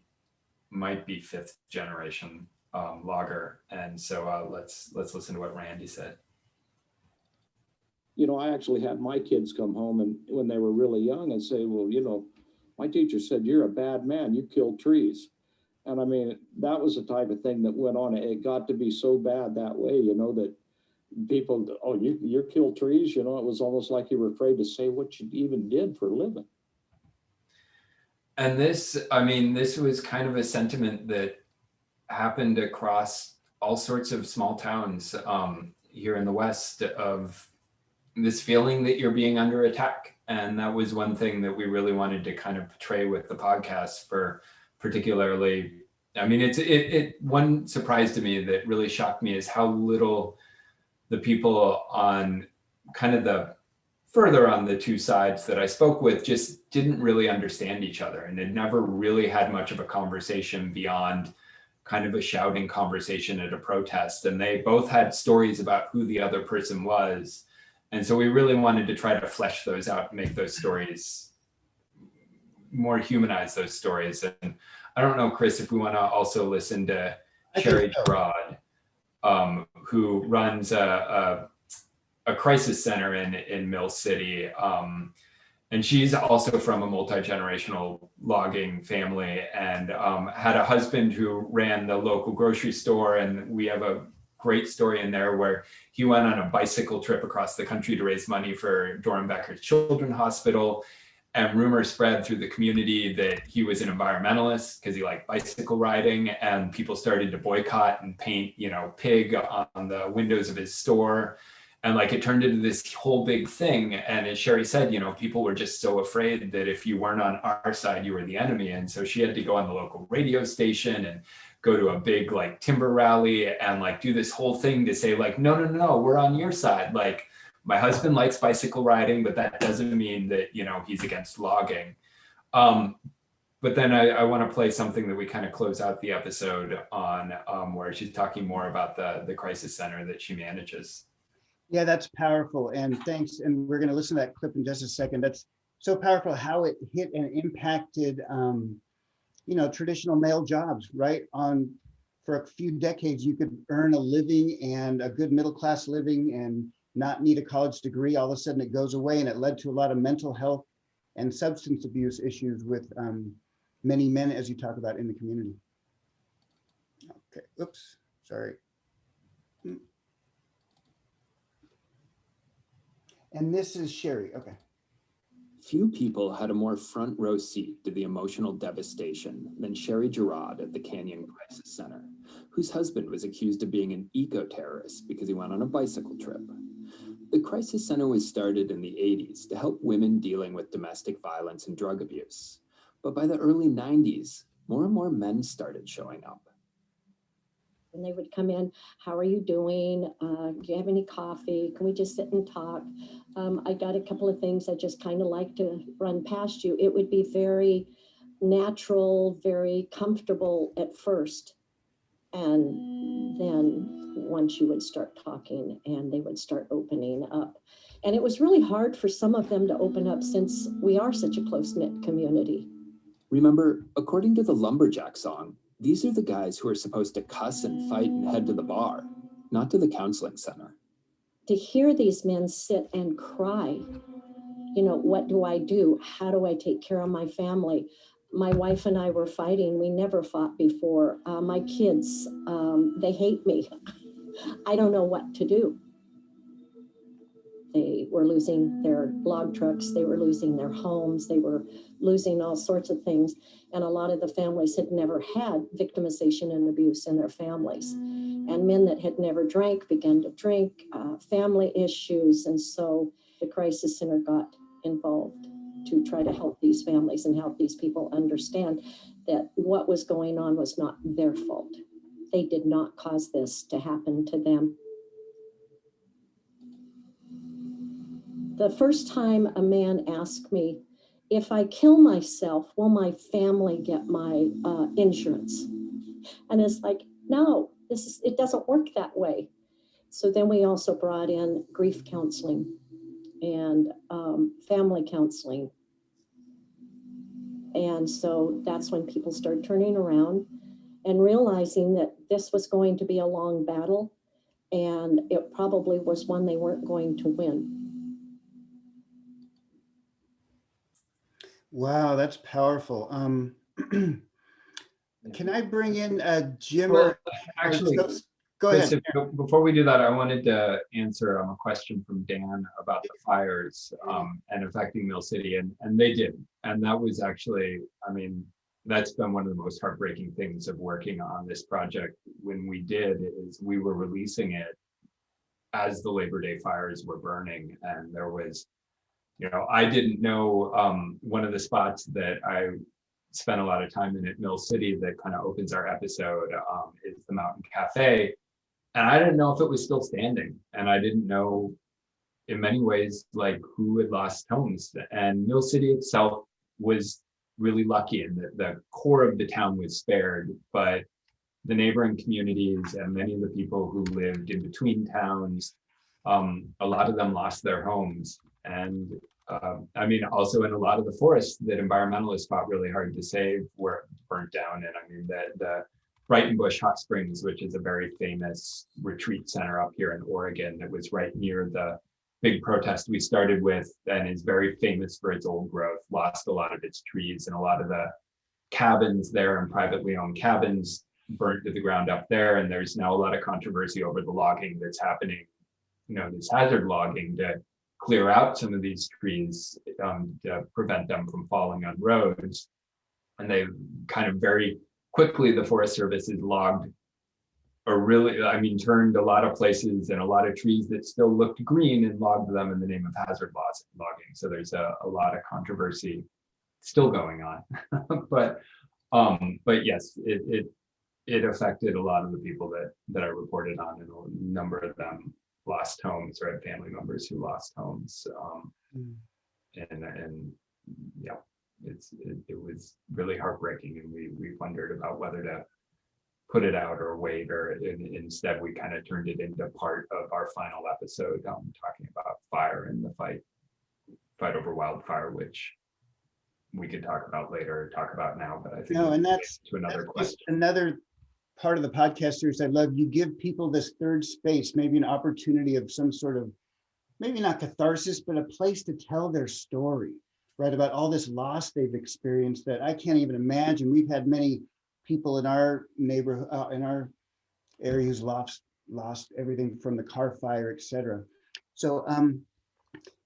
might be 5th generation logger. And so let's listen to what Randy said. I actually had my kids come home, and when they were really young, and say, well, my teacher said, you're a bad man, you killed trees. And I mean, that was the type of thing that went on. It got to be so bad that way, that people, you kill trees, it was almost like you were afraid to say what you even did for a living. And this was kind of a sentiment that happened across all sorts of small towns here in the West, of this feeling that you're being under attack. And that was one thing that we really wanted to kind of portray with the podcast, for particularly, I mean, one surprise to me that really shocked me is how little the people on kind of the further on the 2 sides that I spoke with just didn't really understand each other, and had never really had much of a conversation beyond kind of a shouting conversation at a protest. And they both had stories about who the other person was. And so we really wanted to try to flesh those out, make those stories more, humanize those stories. And I don't know, Chris, if we want to also listen to Sherry Gerard, who runs a crisis center in Mill City. And she's also from a multi-generational logging family, and had a husband who ran the local grocery store. And we have a great story in there where he went on a bicycle trip across the country to raise money for Dorenbecher Children's Hospital. And rumors spread through the community that he was an environmentalist because he liked bicycle riding, and people started to boycott and paint, pig on the windows of his store. And like it turned into this whole big thing. And as Sherry said, people were just so afraid that if you weren't on our side, you were the enemy. And so she had to go on the local radio station and go to a big like timber rally and like do this whole thing to say like, no, we're on your side. Like my husband likes bicycle riding, but that doesn't mean that, he's against logging. But then I want to play something that we kind of close out the episode on, where she's talking more about the crisis center that she manages. Yeah, that's powerful. And thanks. And we're going to listen to that clip in just a second. That's so powerful how it hit and impacted, traditional male jobs, right? For a few decades, you could earn a living and a good middle-class living and not need a college degree. All of a sudden it goes away, and it led to a lot of mental health and substance abuse issues with many men, as you talk about in the community. Okay, oops, sorry. And this is Sherry, okay. Few people had a more front row seat to the emotional devastation than Sherry Gerard at the Canyon Crisis Center, whose husband was accused of being an eco-terrorist because he went on a bicycle trip. The Crisis Center was started in the 80s to help women dealing with domestic violence and drug abuse. But by the early 90s, more and more men started showing up. And they would come in, how are you doing? Do you have any coffee? Can we just sit and talk? I got a couple of things I just kind of like to run past you. It would be very natural, very comfortable at first. And then once you would start talking and they would start opening up. And it was really hard for some of them to open up since we are such a close-knit community. Remember, according to the Lumberjack song, these are the guys who are supposed to cuss and fight and head to the bar, not to the counseling center. To hear these men sit and cry, what do I do? How do I take care of my family? My wife and I were fighting. We never fought before. My kids, they hate me. I don't know what to do. They were losing their log trucks. They were losing their homes. They were losing all sorts of things. And a lot of the families had never had victimization and abuse in their families. And men that had never drank began to drink, family issues. And so the Crisis Center got involved to try to help these families and help these people understand that what was going on was not their fault. They did not cause this to happen to them. The first time a man asked me, if I kill myself, will my family get my insurance? And it's like, no, it doesn't work that way. So then we also brought in grief counseling and family counseling. And so that's when people started turning around and realizing that this was going to be a long battle, and it probably was one they weren't going to win. Wow, that's powerful. Can I bring in Jim? Well, actually, go ahead. Before we do that, I wanted to answer a question from Dan about the fires and affecting Mill City, and they did. And that was actually, that's been one of the most heartbreaking things of working on this project. When we did, is we were releasing it as the Labor Day fires were burning, and there was, I didn't know one of the spots that I spent a lot of time in at Mill City that kind of opens our episode is the Mountain Cafe. And I didn't know if it was still standing. And I didn't know in many ways, like who had lost homes. And Mill City itself was really lucky in that the core of the town was spared, but the neighboring communities and many of the people who lived in between towns, a lot of them lost their homes. And also in a lot of the forests that environmentalists fought really hard to save were burnt down. And the Brighton-Bush Hot Springs, which is a very famous retreat center up here in Oregon, that was right near the big protest we started with and is very famous for its old growth, lost a lot of its trees, and a lot of the cabins there and privately owned cabins burnt to the ground up there. And there's now a lot of controversy over the logging that's happening, this hazard logging to clear out some of these trees to prevent them from falling on roads. And they kind of very quickly, the Forest Service has logged really, I mean, turned a lot of places and a lot of trees that still looked green and logged them in the name of hazard laws and logging. So there's a lot of controversy still going on. But yes, it affected a lot of the people that I reported on, and a number of them lost homes or had family members who lost homes. And yeah, it was really heartbreaking, and we wondered about whether to put it out or wait, or instead we kind of turned it into part of our final episode, talking about fire and the fight over wildfire, which we could talk about later, talk about now, but I think No, and that's to another just question. another part of the podcast series I love. You give people this third space, maybe an opportunity of some sort of, maybe not catharsis, but a place to tell their story, right? About all this loss they've experienced that I can't even imagine. We've had many people in our neighborhood, in our area, who's lost everything from the car fire, etc. So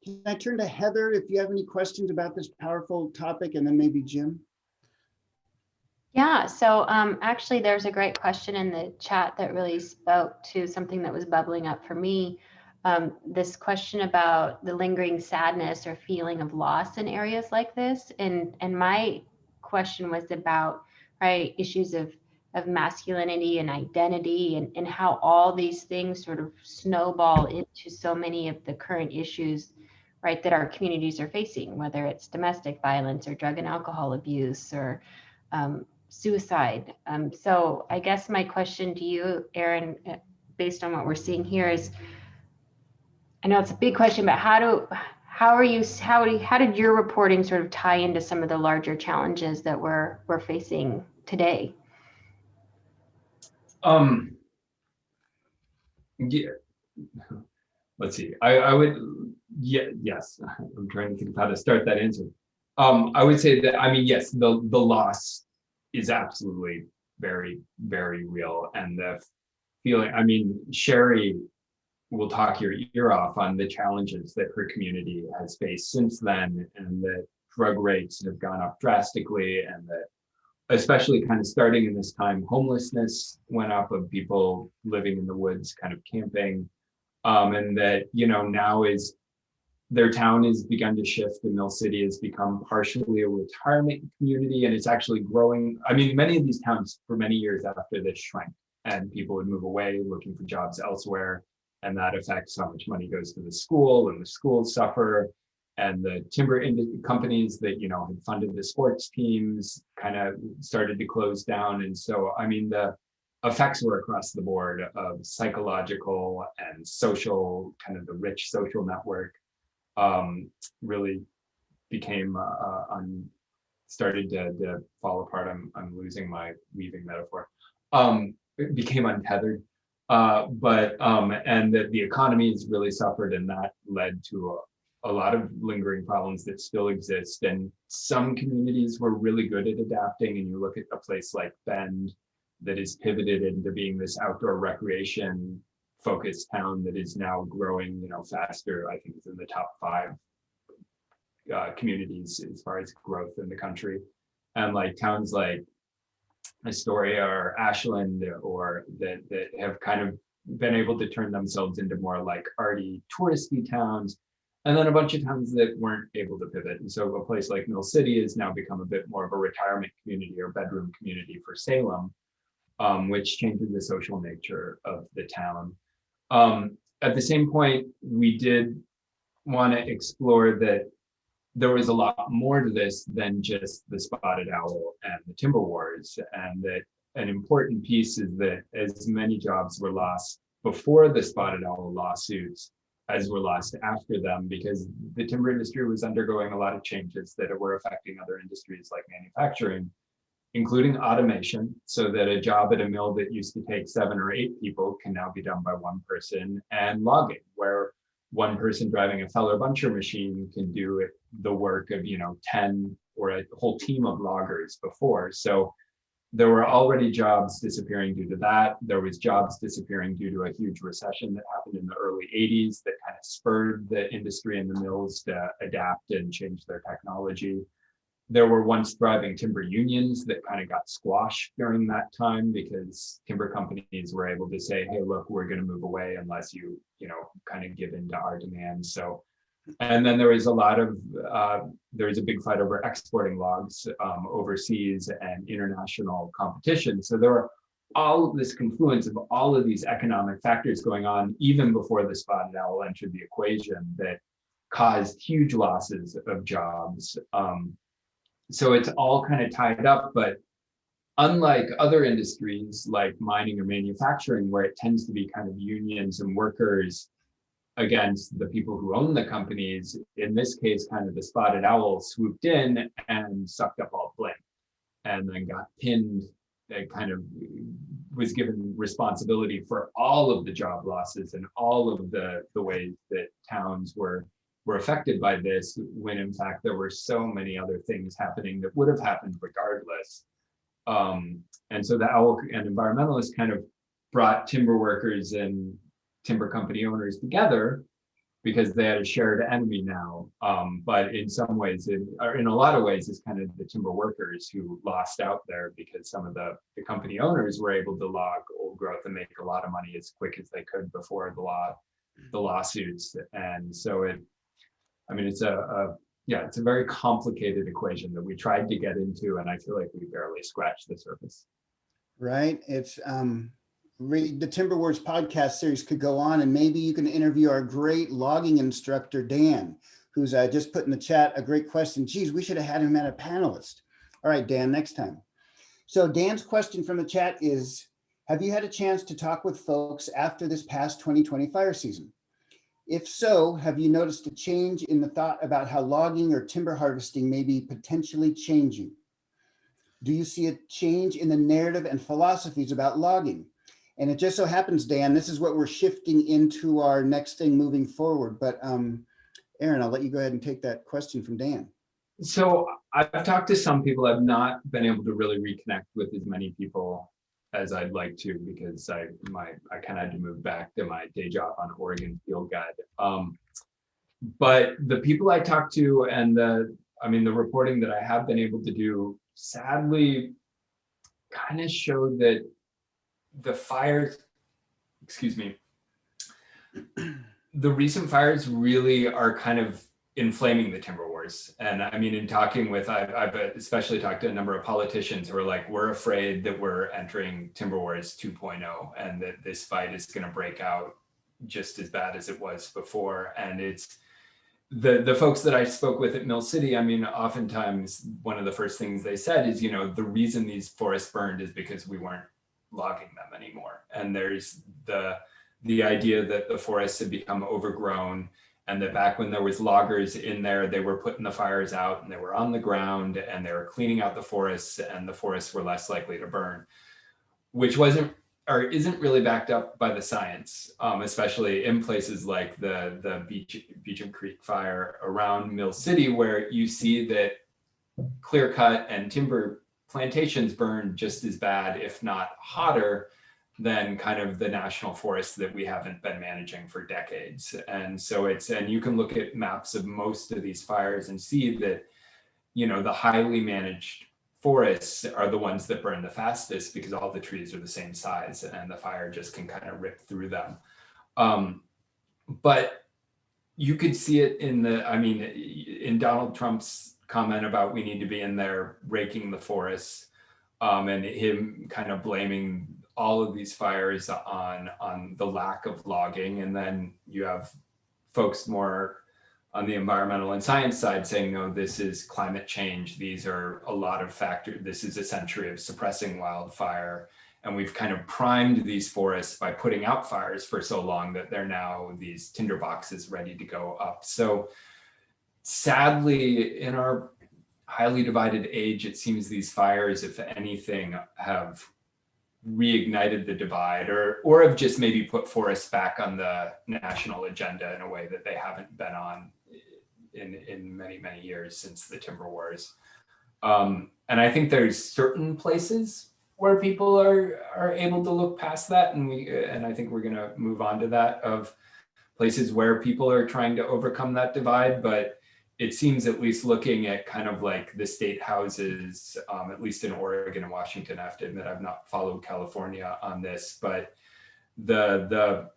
can I turn to Heather if you have any questions about this powerful topic, and then maybe Jim? Yeah, so actually there's a great question in the chat that really spoke to something that was bubbling up for me. This question about the lingering sadness or feeling of loss in areas like this. And my question was about, right, issues of masculinity and identity, and how all these things sort of snowball into so many of the current issues, right, that our communities are facing, whether it's domestic violence or drug and alcohol abuse or suicide. So I guess my question to you, Aaron, based on what we're seeing here, is, I know it's a big question, but how did your reporting sort of tie into some of the larger challenges that we're facing today? Yeah, let's see. I would, yes. I'm trying to think of how to start that answer. I would say that, I mean, yes, the loss is absolutely very, very real, and the feeling. I mean, Sherry will talk your ear off on the challenges that her community has faced since then, and that drug rates have gone up drastically, and that, especially kind of starting in this time, homelessness went up, of people living in the woods, kind of camping, and that, you know, now is their town has begun to shift. The Mill City has become partially a retirement community, and it's actually growing. I mean, many of these towns for many years after this shrank, and people would move away looking for jobs elsewhere, and that affects how much money goes to the school, and the schools suffer, and the timber companies that, you know, had funded the sports teams kind of started to close down. And so, I mean, the effects were across the board of psychological and social, kind of the rich social network really became started to fall apart. I'm losing my weaving metaphor. It became untethered, and that the economy has really suffered, and that led to a lot of lingering problems that still exist. And some communities were really good at adapting, and you look at a place like Bend that is pivoted into being this outdoor recreation focused town that is now growing, you know, faster. I think it's in the top 5 communities as far as growth in the country. And like towns like Astoria or Ashland, or that have kind of been able to turn themselves into more like arty, touristy towns. And then a bunch of towns that weren't able to pivot. And so a place like Mill City has now become a bit more of a retirement community or bedroom community for Salem, which changes the social nature of the town. At the same point, we did want to explore that there was a lot more to this than just the spotted owl and the timber wars, and that an important piece is that as many jobs were lost before the spotted owl lawsuits as were lost after them, because the timber industry was undergoing a lot of changes that were affecting other industries like manufacturing, including automation, so that a job at a mill that used to take 7 or 8 people can now be done by one person, and logging, where one person driving a feller buncher machine can do it, the work of, you know, 10 or a whole team of loggers before. So there were already jobs disappearing due to that. There was jobs disappearing due to a huge recession that happened in the early 80s that kind of spurred the industry and the mills to adapt and change their technology. There were once thriving timber unions that kind of got squashed during that time because timber companies were able to say, hey, look, we're going to move away unless you kind of give in to our demands. So, and then there was there was a big fight over exporting logs overseas and international competition. So there were all of this confluence of all of these economic factors going on even before the spotted owl entered the equation that caused huge losses of jobs. So it's all kind of tied up, but unlike other industries like mining or manufacturing, where it tends to be kind of unions and workers against the people who own the companies, in this case, kind of the spotted owl swooped in and sucked up all the blame and then got pinned, kind of was given responsibility for all of the job losses and all of the ways that towns were affected by this, when in fact there were so many other things happening that would have happened regardless. And so the owl and environmentalists kind of brought timber workers and timber company owners together because they had a shared enemy now. But in some ways, or in a lot of ways, it's kind of the timber workers who lost out there because some of the company owners were able to log old growth and make a lot of money as quick as they could before the lawsuits. And so it's a very complicated equation that we tried to get into, and I feel like we barely scratched the surface. Right. It's the Timber Wars podcast series could go on, and maybe you can interview our great logging instructor, Dan, who's just put in the chat a great question. Geez, we should have had him as a panelist. All right, Dan, next time. So Dan's question from the chat is, have you had a chance to talk with folks after this past 2020 fire season? If so, have you noticed a change in the thought about how logging or timber harvesting may be potentially changing? Do you see a change in the narrative and philosophies about logging? And it just so happens, Dan, this is what we're shifting into our next thing moving forward. But Aaron, I'll let you go ahead and take that question from Dan. So I've talked to some people. I've not been able to really reconnect with as many people as I'd like to, because I kind of had to move back to my day job on Oregon Field Guide. But the people I talked to and the reporting that I have been able to do, sadly, kind of showed that the fires, the recent fires really are kind of inflaming the timber wars. And I mean, in talking with, I've especially talked to a number of politicians who are like, we're afraid that we're entering timber wars 2.0 and that this fight is going to break out just as bad as it was before. And it's the folks that I spoke with at Mill City. I mean, oftentimes one of the first things they said is, the reason these forests burned is because we weren't logging them anymore. And there's the idea that the forests had become overgrown, and that back when there was loggers in there, they were putting the fires out and they were on the ground and they were cleaning out the forests, and the forests were less likely to burn, which isn't really backed up by the science, especially in places like the Beecham Creek fire around Mill City, where you see that clear cut and timber plantations burn just as bad, if not hotter, than kind of the national forests that we haven't been managing for decades. And so and you can look at maps of most of these fires and see that, the highly managed forests are the ones that burn the fastest because all the trees are the same size and the fire just can kind of rip through them. But you could see it in Donald Trump's comment about we need to be in there raking the forests, and him kind of blaming all of these fires on the lack of logging. And then you have folks more on the environmental and science side saying, no, this is climate change. These are a lot of factors. This is a century of suppressing wildfire. And we've kind of primed these forests by putting out fires for so long that they're now these tinderboxes ready to go up. So sadly, in our highly divided age, it seems these fires, if anything, have reignited the divide, or have just maybe put forests back on the national agenda in a way that they haven't been on in many, many years since the timber wars. And I think there's certain places where people are able to look past that, and I think we're going to move on to that, of places where people are trying to overcome that divide. But it seems, at least looking at kind of like the state houses, at least in Oregon and Washington, I have to admit I've not followed California on this, but the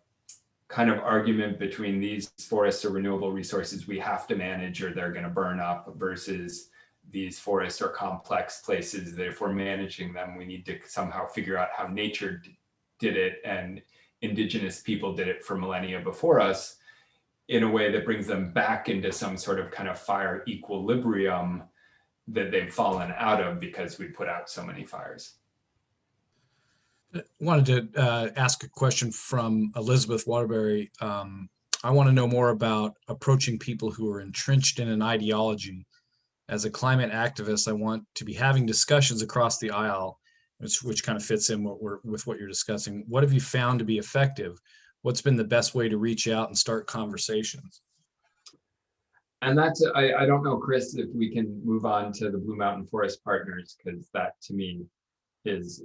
kind of argument between these forests are renewable resources we have to manage or they're going to burn up, versus these forests are complex places that if we're managing them, we need to somehow figure out how nature did it and indigenous people did it for millennia before us, in a way that brings them back into some sort of kind of fire equilibrium that they've fallen out of because we put out so many fires. Wanted to ask a question from Elizabeth Waterbury. I want to know more about approaching people who are entrenched in an ideology. As a climate activist, I want to be having discussions across the aisle, which kind of fits in with what you're discussing. What have you found to be effective? What's been the best way to reach out and start conversations? And that's, I don't know, Chris, if we can move on to the Blue Mountain Forest Partners, because that to me is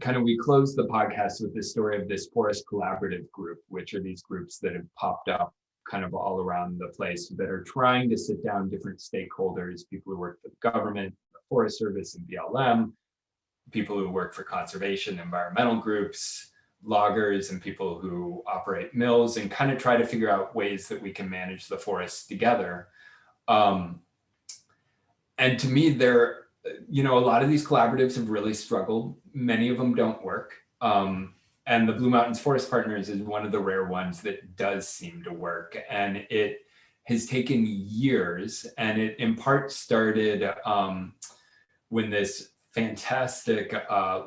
kind of, we closed the podcast with this story of this forest collaborative group, which are these groups that have popped up kind of all around the place that are trying to sit down different stakeholders, people who work for the government, the Forest Service and BLM, people who work for conservation, environmental groups, loggers, and people who operate mills, and kind of try to figure out ways that we can manage the forests together. And to me, there, you know, a lot of these collaboratives have really struggled. Many of them don't work. And the Blue Mountains Forest Partners is one of the rare ones that does seem to work. And it has taken years, and it in part started when this fantastic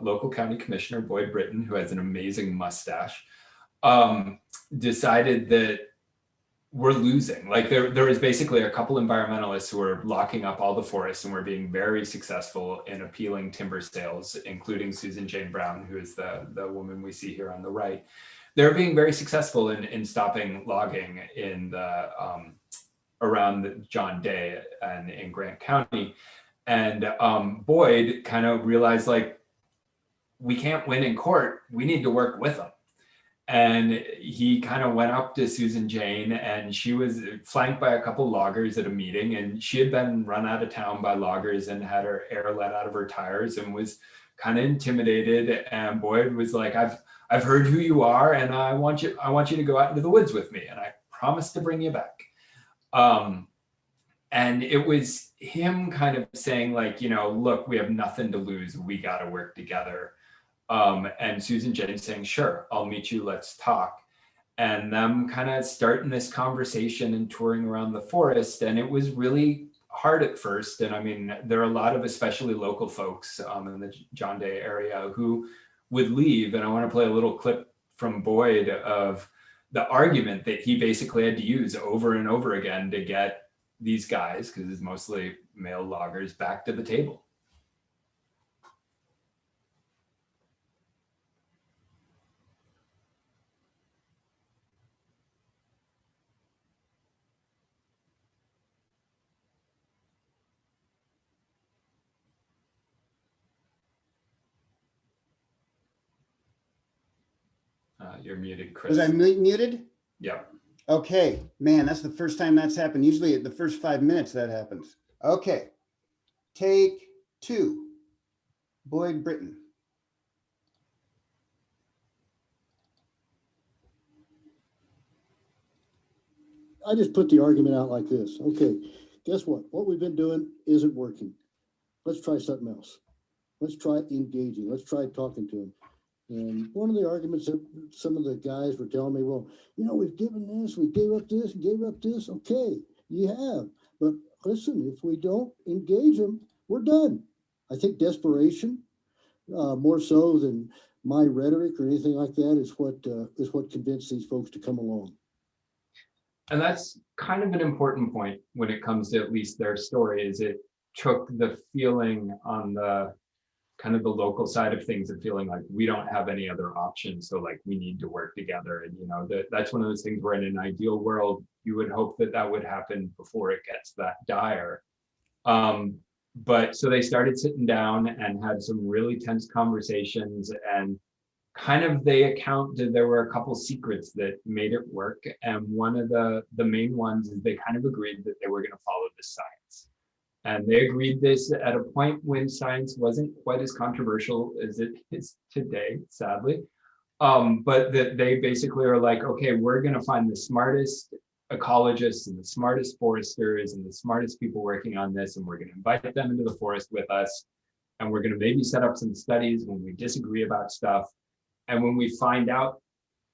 local county commissioner, Boyd Britton, who has an amazing mustache, decided that we're losing. Like there was basically a couple environmentalists who were locking up all the forests and were being very successful in appealing timber sales, including Susan Jane Brown, who is the woman we see here on the right. They're being very successful in stopping logging in the around the John Day and in Grant County. And Boyd kind of realized, like, we can't win in court. We need to work with them. And he kind of went up to Susan Jane, and she was flanked by a couple loggers at a meeting, and she had been run out of town by loggers and had her air let out of her tires and was kind of intimidated. And Boyd was like, I've heard who you are, and I want you to go out into the woods with me, and I promise to bring you back. And it was him kind of saying, like, you know, look, we have nothing to lose. We got to work together. And Susan Jane saying, sure, I'll meet you, let's talk. And them kind of starting this conversation and touring around the forest. And it was really hard at first. And I mean, there are a lot of especially local folks in the John Day area who would leave. And I want to play a little clip from Boyd of the argument that he basically had to use over and over again to get these guys, because it's mostly male loggers, back to the table. You're muted, Chris. Was I muted? Yeah. Okay, man, that's the first time that's happened. Usually at the first 5 minutes that happens. Okay, take two. Boyd Britton. I just put the argument out like this. Okay, guess what? What we've been doing isn't working. Let's try something else. Let's try engaging. Let's try talking to them. And one of the arguments that some of the guys were telling me, well, you know, we've given this, we gave up this, gave up this. Okay, you have. But listen, if we don't engage them, we're done. I think desperation, more so than my rhetoric or anything like that, is what convinced these folks to come along. And that's kind of an important point when it comes to at least their story, is it took the feeling on the kind of the local side of things of feeling like we don't have any other options. So like we need to work together. And, you know, that's one of those things where in an ideal world, you would hope that that would happen before it gets that dire. But so they started sitting down and had some really tense conversations. And kind of they accounted, there were a couple secrets that made it work. And one of the main ones is they kind of agreed that they were going to follow the science. And they agreed this at a point when science wasn't quite as controversial as it is today, sadly. But that they basically are like, okay, we're going to find the smartest ecologists and the smartest foresters and the smartest people working on this, and we're going to invite them into the forest with us. And we're going to maybe set up some studies when we disagree about stuff. And when we find out,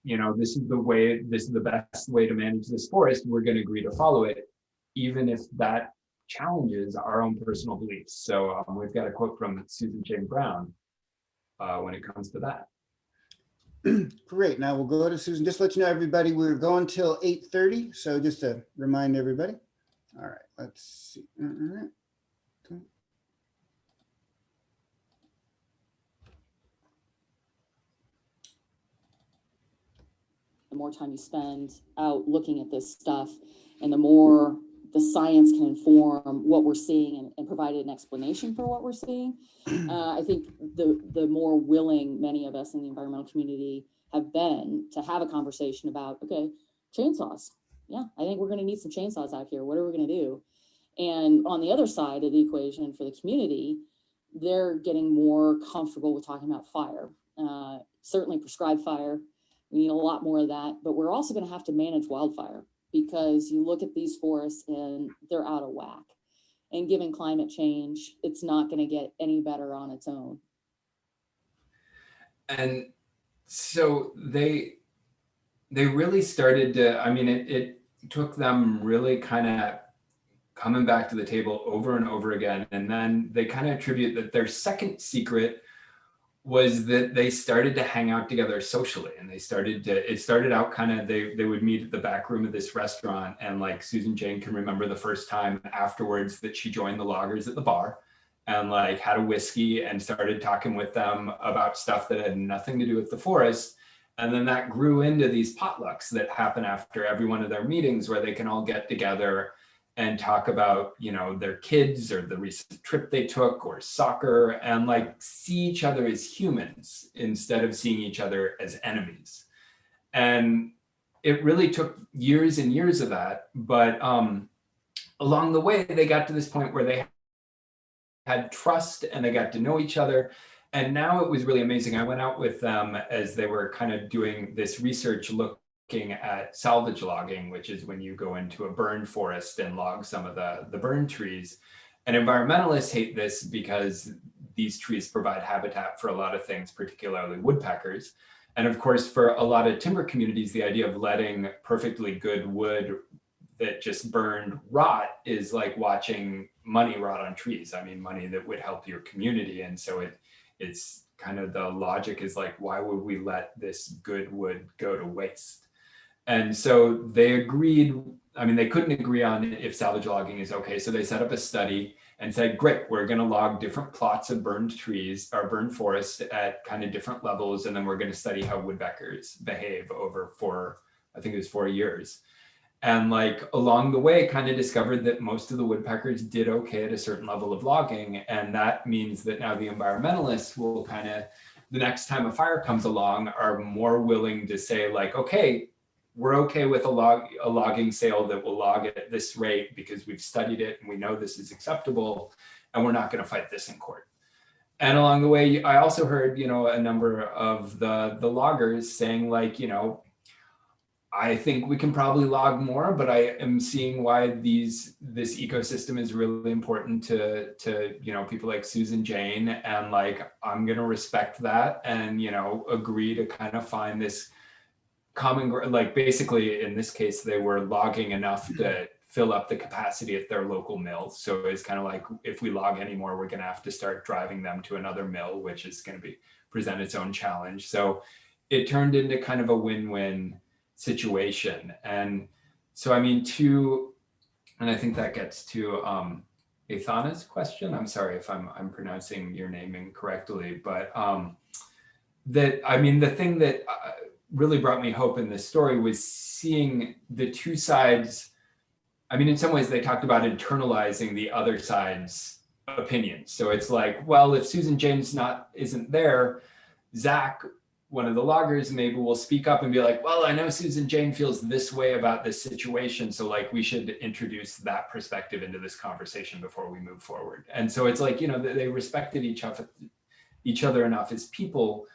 this is the best way to manage this forest, we're going to agree to follow it, even if that challenges our own personal beliefs. So we've got a quote from Susan Jane Brown when it comes to that. Great. Now we'll go to Susan. Just to let you know, everybody, we're going till 8:30. So just to remind everybody. All right, let's see. All right. Okay. The more time you spend out looking at this stuff, and the more the science can inform what we're seeing and provide an explanation for what we're seeing, I think the more willing many of us in the environmental community have been to have a conversation about, okay, chainsaws. Yeah, I think we're going to need some chainsaws out here. What are we going to do? And on the other side of the equation for the community, they're getting more comfortable with talking about fire, certainly prescribed fire. We need a lot more of that, but we're also going to have to manage wildfire, because you look at these forests and they're out of whack. And given climate change, it's not going to get any better on its own. And so they really started to, it took them really kind of coming back to the table over and over again. And then they kind of attribute that their second secret was that they started to hang out together socially. And it started out kind of, they would meet at the back room of this restaurant. And like Susan Jane can remember the first time afterwards that she joined the loggers at the bar and like had a whiskey and started talking with them about stuff that had nothing to do with the forest. And then that grew into these potlucks that happen after every one of their meetings, where they can all get together and talk about, their kids or the recent trip they took or soccer, and like see each other as humans instead of seeing each other as enemies. And it really took years and years of that. But along the way, they got to this point where they had trust and they got to know each other. And now it was really amazing. I went out with them as they were kind of doing this research looking at salvage logging, which is when you go into a burned forest and log some of the burned trees. And environmentalists hate this because these trees provide habitat for a lot of things, particularly woodpeckers. And of course, for a lot of timber communities, the idea of letting perfectly good wood that just burned rot is like watching money rot on trees. Money that would help your community. And so it's kind of, the logic is like, why would we let this good wood go to waste? And so they agreed, they couldn't agree on if salvage logging is okay. So they set up a study and said, great, we're going to log different plots of burned trees or burned forests at kind of different levels. And then we're going to study how woodpeckers behave over 4 years. And like along the way, kind of discovered that most of the woodpeckers did okay at a certain level of logging. And that means that now the environmentalists will kind of, the next time a fire comes along, are more willing to say like, okay, we're okay with a logging sale that will log it at this rate because we've studied it and we know this is acceptable, and we're not going to fight this in court. And along the way, I also heard, a number of the loggers saying like, I think we can probably log more, but I am seeing why this ecosystem is really important to people like Susan Jane, and like I'm gonna respect that and agree to kind of find this common, like basically in this case they were logging enough to fill up the capacity at their local mill. So it's kind of like, if we log anymore, we're gonna have to start driving them to another mill, which is gonna present its own challenge. So it turned into kind of a win-win situation. And so, and I think that gets to Athana's question. I'm sorry if I'm pronouncing your name incorrectly, but the thing that really brought me hope in this story was seeing the two sides. In some ways they talked about internalizing the other side's opinions. So it's like, well, if Susan Jane's isn't there, Zach one of the loggers maybe will speak up and be like, well, I know Susan Jane feels this way about this situation, so like we should introduce that perspective into this conversation before we move forward. And so it's like, you know, they respected each other enough as people,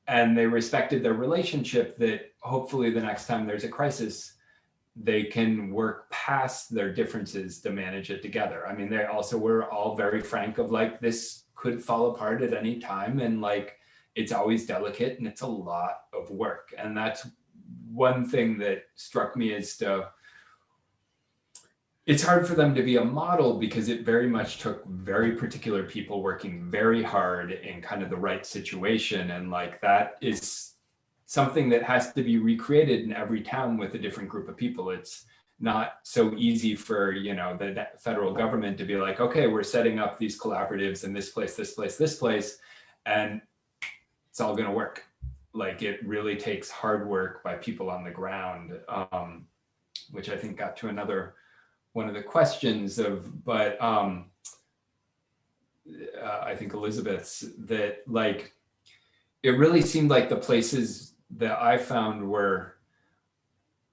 and they respected their relationship, that hopefully the next time there's a crisis, they can work past their differences to manage it together. I mean, they also were all very frank of like, this could fall apart at any time, and like, it's always delicate and it's a lot of work. And that's one thing that struck me as to, it's hard for them to be a model because it very much took very particular people working very hard in kind of the right situation. And like, that is something that has to be recreated in every town with a different group of people. It's not so easy for, you know, the federal government to be like, okay, we're setting up these collaboratives in this place, this place, this place, and it's all going to work. Like, it really takes hard work by people on the ground, which I think got to another one of the questions of, but I think Elizabeth's, that like, it really seemed like the places that I found were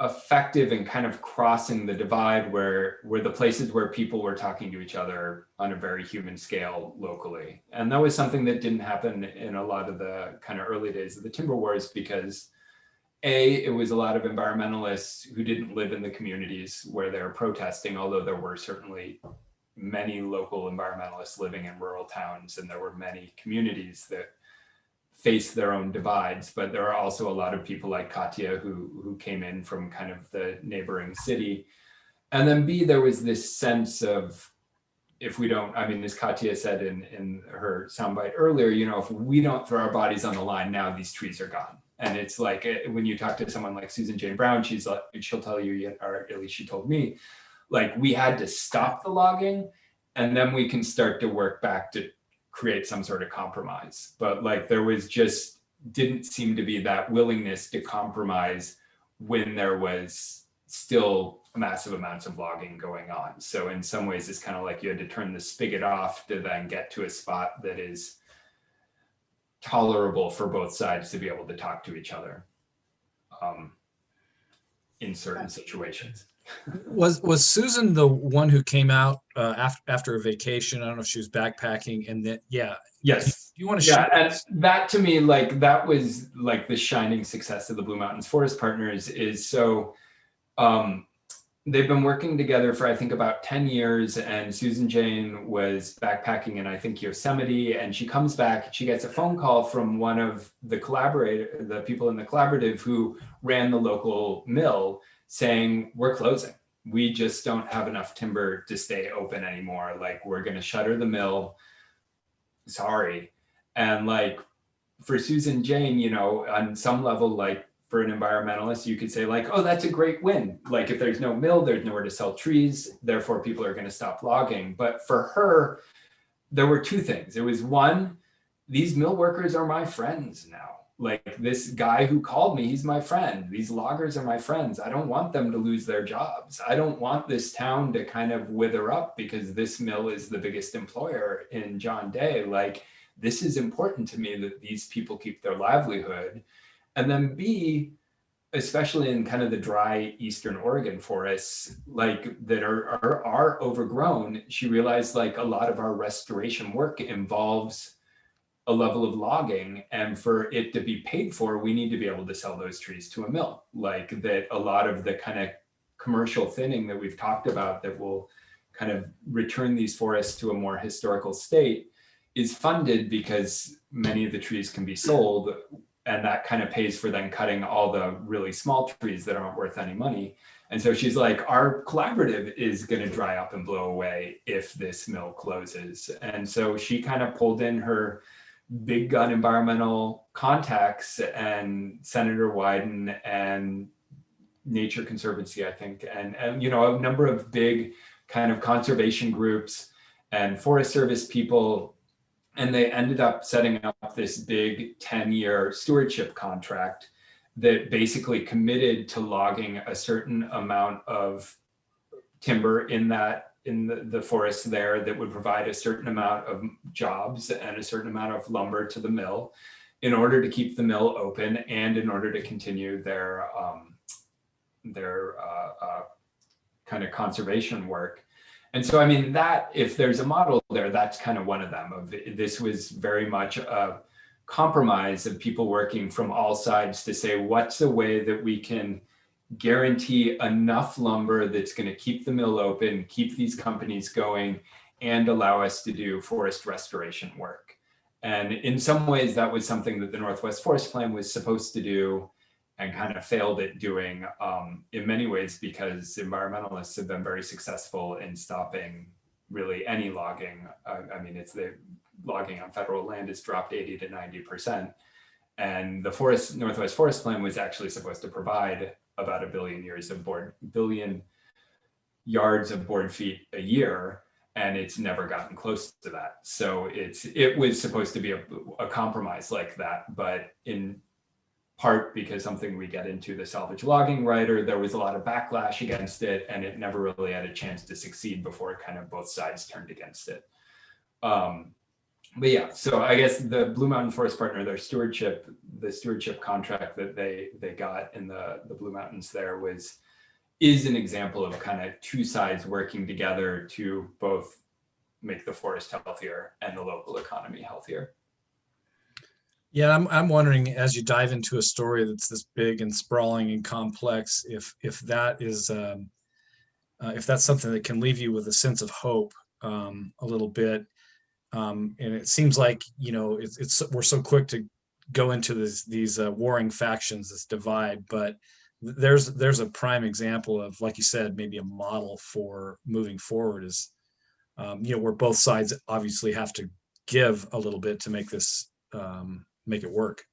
effective in kind of crossing the divide were the places where people were talking to each other on a very human scale locally. And that was something that didn't happen in a lot of the kind of early days of the timber wars, because it was a lot of environmentalists who didn't live in the communities where they were protesting, although there were certainly many local environmentalists living in rural towns, and there were many communities that face their own divides. But there are also a lot of people like Katya who came in from kind of the neighboring city. And then B, there was this sense of, if we don't, I mean, as Katya said in her soundbite earlier, you know, if we don't throw our bodies on the line now, these trees are gone. And it's like, when you talk to someone like Susan Jane Brown, she'll tell you, or at least she told me, like, we had to stop the logging, and then we can start to work back to create some sort of compromise. But like, there was just, didn't seem to be that willingness to compromise when there was still massive amounts of logging going on. So in some ways, it's kind of like you had to turn the spigot off to then get to a spot that is tolerable for both sides to be able to talk to each other in certain situations. Was Susan the one who came out after a vacation? I don't know if she was backpacking, and then Yes. You want to share? And that, to me, like, that was like the shining success of the Blue Mountains Forest Partners. Is so they've been working together for, I think, about 10 years, and Susan Jane was backpacking in, I think, Yosemite, and she comes back, she gets a phone call from one of the people in the collaborative who ran the local mill, saying, we're closing. We just don't have enough timber to stay open anymore. Like, we're going to shutter the mill. Sorry. And like, for Susan Jane, you know, on some level, like, for an environmentalist, you could say like, oh, that's a great win. Like, if there's no mill, there's nowhere to sell trees, therefore people are going to stop logging. But for her, there were two things. It was one, these mill workers are my friends now. Like, this guy who called me, he's my friend. These loggers are my friends. I don't want them to lose their jobs. I don't want this town to kind of wither up because this mill is the biggest employer in John Day. Like, this is important to me that these people keep their livelihood. And then B, especially in kind of the dry Eastern Oregon forests, like, that are overgrown, she realized like a lot of our restoration work involves a level of logging, and for it to be paid for, we need to be able to sell those trees to a mill. Like, that a lot of the kind of commercial thinning that we've talked about that will kind of return these forests to a more historical state is funded because many of the trees can be sold, and that kind of pays for then cutting all the really small trees that aren't worth any money. And so she's like, our collaborative is going to dry up and blow away if this mill closes. And so she kind of pulled in her big gun environmental contacts and Senator Wyden and Nature Conservancy, I think, and you know, a number of big kind of conservation groups and Forest Service people. And they ended up setting up this big 10-year stewardship contract that basically committed to logging a certain amount of timber in the forest there that would provide a certain amount of jobs and a certain amount of lumber to the mill. in order to keep the mill open and in order to continue their kind of conservation work. And so, I mean, that if there's a model there, that's kind of one of them. This was very much a compromise of people working from all sides to say, what's a way that we can guarantee enough lumber that's going to keep the mill open, keep these companies going, and allow us to do forest restoration work. And in some ways, that was something that the Northwest Forest Plan was supposed to do and kind of failed at doing in many ways, because environmentalists have been very successful in stopping really any logging. I mean, it's the logging on federal land has dropped 80 to 90%. And the Northwest Forest Plan was actually supposed to provide about 1 billion yards of board feet a year, and it's never gotten close to that. So it was supposed to be a compromise like that, but in part because something we get into the salvage logging writer, there was a lot of backlash against it, and it never really had a chance to succeed before kind of both sides turned against it. But yeah, so I guess the Blue Mountain Forest Partner, the stewardship contract that they got in the Blue Mountains there is an example of kind of two sides working together to both make the forest healthier and the local economy healthier. Yeah, I'm wondering, as you dive into a story that's this big and sprawling and complex, if that is if that's something that can leave you with a sense of hope a little bit. And it seems like, you know, we're so quick to go into these warring factions, this divide, but there's a prime example of, like you said, maybe a model for moving forward is, you know, where both sides obviously have to give a little bit to make this make it work.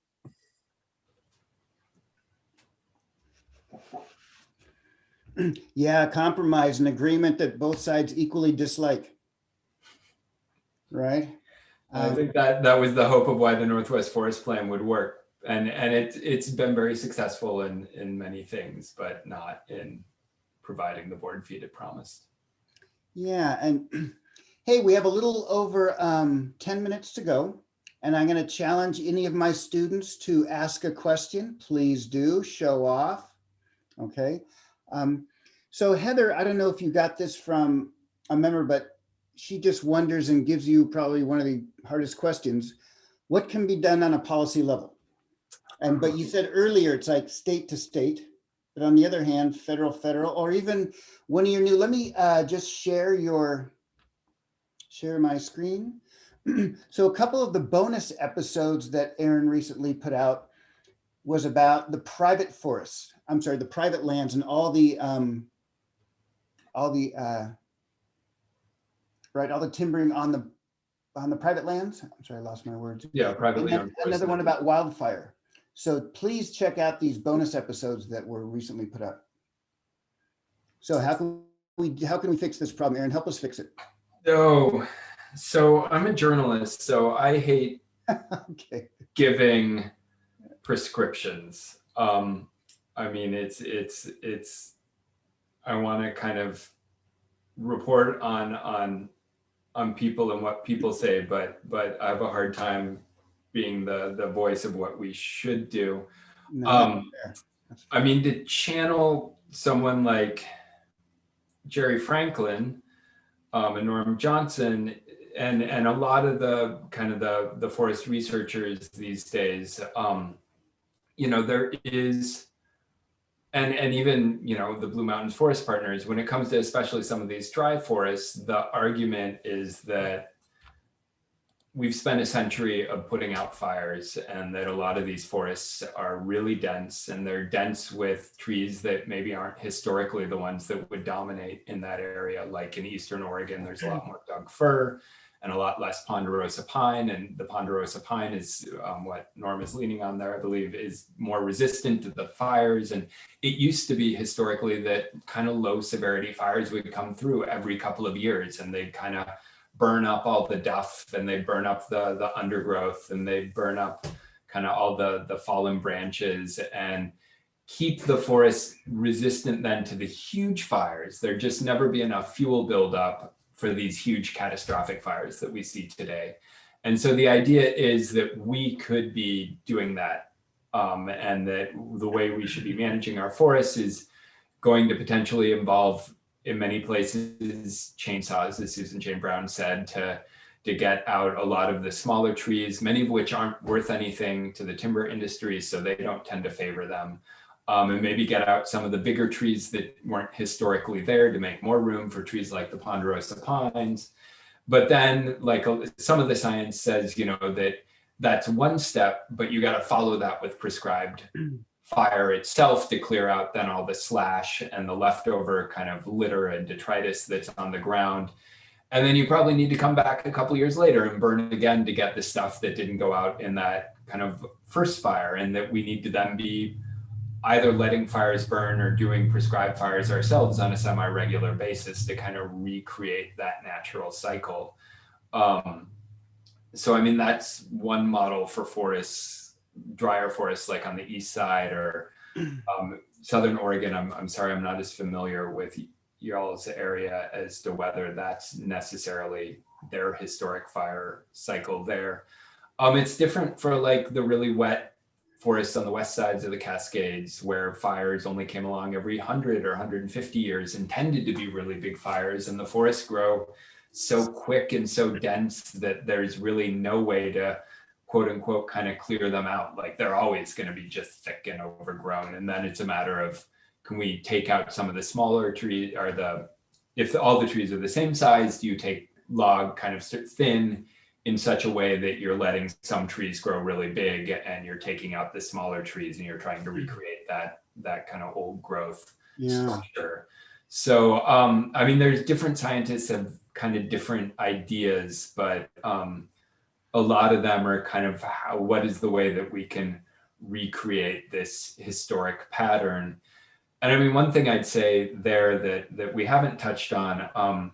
Yeah, compromise, an agreement that both sides equally dislike. Right? I think that was the hope of why the Northwest Forest Plan would work. And it's been very successful in many things, but not in providing the board feed it promised. Yeah, and hey, we have a little over 10 minutes to go. And I'm going to challenge any of my students to ask a question. Please do show off. Okay. So Heather, I don't know if you got this from a member, but she just wonders and gives you probably one of the hardest questions. What can be done on a policy level? But you said earlier, it's like state to state, but on the other hand, federal, or even one of your new, let me just share my screen. So a couple of the bonus episodes that Aaron recently put out was about the private forests. I'm sorry, the private lands and all the timbering on the private lands. I'm sorry, I lost my words. Yeah, privately owned. Another one about wildfire. So please check out these bonus episodes that were recently put out. So how can we fix this problem, Aaron? Help us fix it. So I'm a journalist, so I hate giving prescriptions. I mean, it's I want to kind of report on people and what people say, but I have a hard time being the voice of what we should do. I mean, to channel someone like Jerry Franklin and Norm Johnson and a lot of the kind of the forest researchers these days, you know, there is, and even, you know, the Blue Mountains Forest Partners, when it comes to especially some of these dry forests, the argument is that we've spent a century of putting out fires, and that a lot of these forests are really dense, and they're dense with trees that maybe aren't historically the ones that would dominate in that area. Like in Eastern Oregon, there's a lot more Doug fir and a lot less ponderosa pine, and the ponderosa pine is what Norm is leaning on there, I believe, is more resistant to the fires. And it used to be historically that kind of low severity fires would come through every couple of years, and they'd kind of burn up all the duff, and they burn up the undergrowth, and they burn up kind of all the fallen branches and keep the forest resistant then to the huge fires. There'd just never be enough fuel buildup for these huge catastrophic fires that we see today. And so the idea is that we could be doing that, and that the way we should be managing our forests is going to potentially involve, in many places, chainsaws, as Susan Jane Brown said, to get out a lot of the smaller trees, many of which aren't worth anything to the timber industry, so they don't tend to favor them. And maybe get out some of the bigger trees that weren't historically there to make more room for trees like the ponderosa pines. But then, like some of the science says, that's one step, but you got to follow that with prescribed fire itself to clear out then all the slash and the leftover kind of litter and detritus that's on the ground. And then you probably need to come back a couple years later and burn again to get the stuff that didn't go out in that kind of first fire, and that we need to then be either letting fires burn or doing prescribed fires ourselves on a semi-regular basis to kind of recreate that natural cycle. So, I mean, that's one model for forests, drier forests, like on the east side or Southern Oregon. I'm sorry, I'm not as familiar with y'all's area as to whether that's necessarily their historic fire cycle there. It's different for like the really wet forests on the west sides of the Cascades, where fires only came along every 100 or 150 years and tended to be really big fires, and the forests grow so quick and so dense that there's really no way to quote unquote kind of clear them out. Like they're always going to be just thick and overgrown, and then it's a matter of, can we take out some of the smaller trees, or if all the trees are the same size, do you take log kind of thin in such a way that you're letting some trees grow really big and you're taking out the smaller trees and you're trying to recreate that kind of old growth structure. So, I mean, there's different scientists have kind of different ideas, but a lot of them are kind of what is the way that we can recreate this historic pattern. And I mean, one thing I'd say there that we haven't touched on,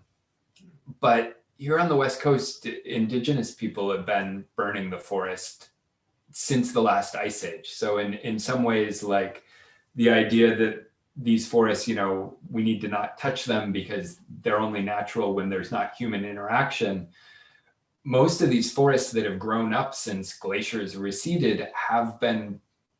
but here on the West Coast, indigenous people have been burning the forest since the last ice age. So in some ways, like the idea that these forests, we need to not touch them because they're only natural when there's not human interaction. Most of these forests that have grown up since glaciers receded have been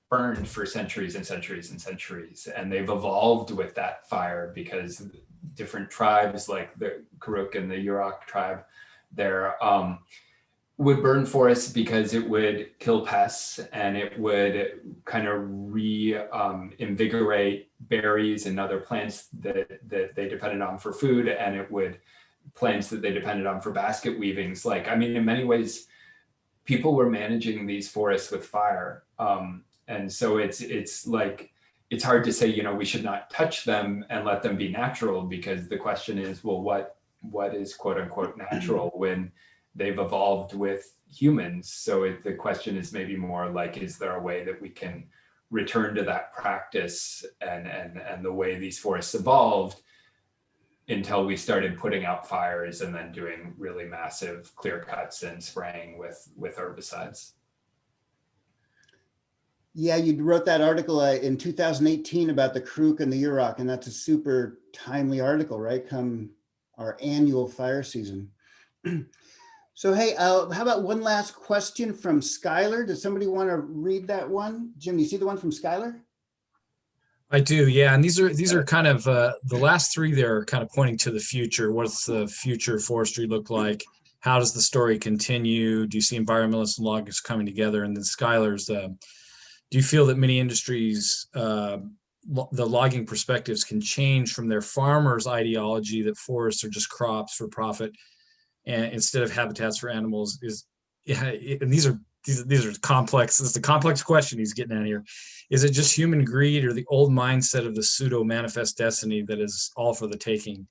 burned for centuries and centuries and centuries. And they've evolved with that fire because different tribes like the Karuk and the Yurok tribe there would burn forests because it would kill pests and it would kind of reinvigorate berries and other plants that they depended on for food, and it would plants that they depended on for basket weavings. Like, I mean, in many ways, people were managing these forests with fire. And so it's like, it's hard to say, we should not touch them and let them be natural, because the question is, well, what is quote unquote natural when they've evolved with humans? So the question is maybe more like, is there a way that we can return to that practice and the way these forests evolved until we started putting out fires and then doing really massive clear cuts and spraying with herbicides. Yeah, you wrote that article in 2018 about the Karuk and the Yurok, and that's a super timely article, right? Come our annual fire season. So, hey, how about one last question from Skylar? Does somebody want to read that one? Jim, you see the one from Skylar? I do, yeah. And these are kind of the last three there are kind of pointing to the future. What's the future forestry look like? How does the story continue? Do you see environmentalists and loggers coming together? And then Skylar's, do you feel that many industries, the logging perspectives can change from their farmers' ideology that forests are just crops for profit, and instead of habitats for animals? And these are complex. This is a complex question he's getting at here. Is it just human greed, or the old mindset of the pseudo manifest destiny that is all for the taking?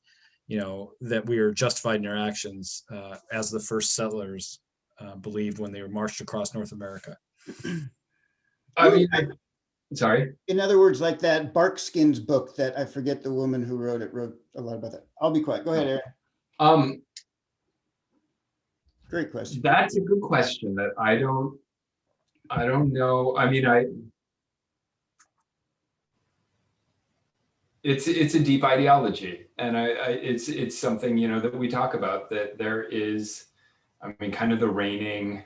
That we are justified in our actions, as the first settlers believed when they were marched across North America. I mean, sorry. In other words, like that Barkskins book that I forget the woman who wrote a lot about that. I'll be quiet. Go ahead, Aaron. Great question. That's a good question that I don't know. I mean, it's a deep ideology, and it's something, that we talk about, that there is, I mean, kind of the reigning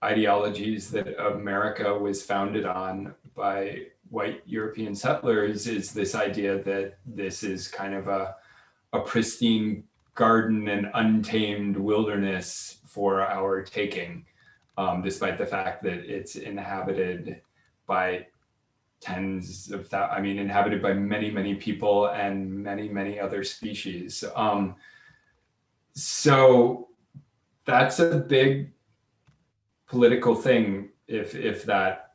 ideologies that America was founded on by white European settlers is this idea that this is kind of a pristine garden and untamed wilderness for our taking, despite the fact that it's inhabited by tens of thousands, I mean, inhabited by many, many people and many, many other species. So that's a big political thing if that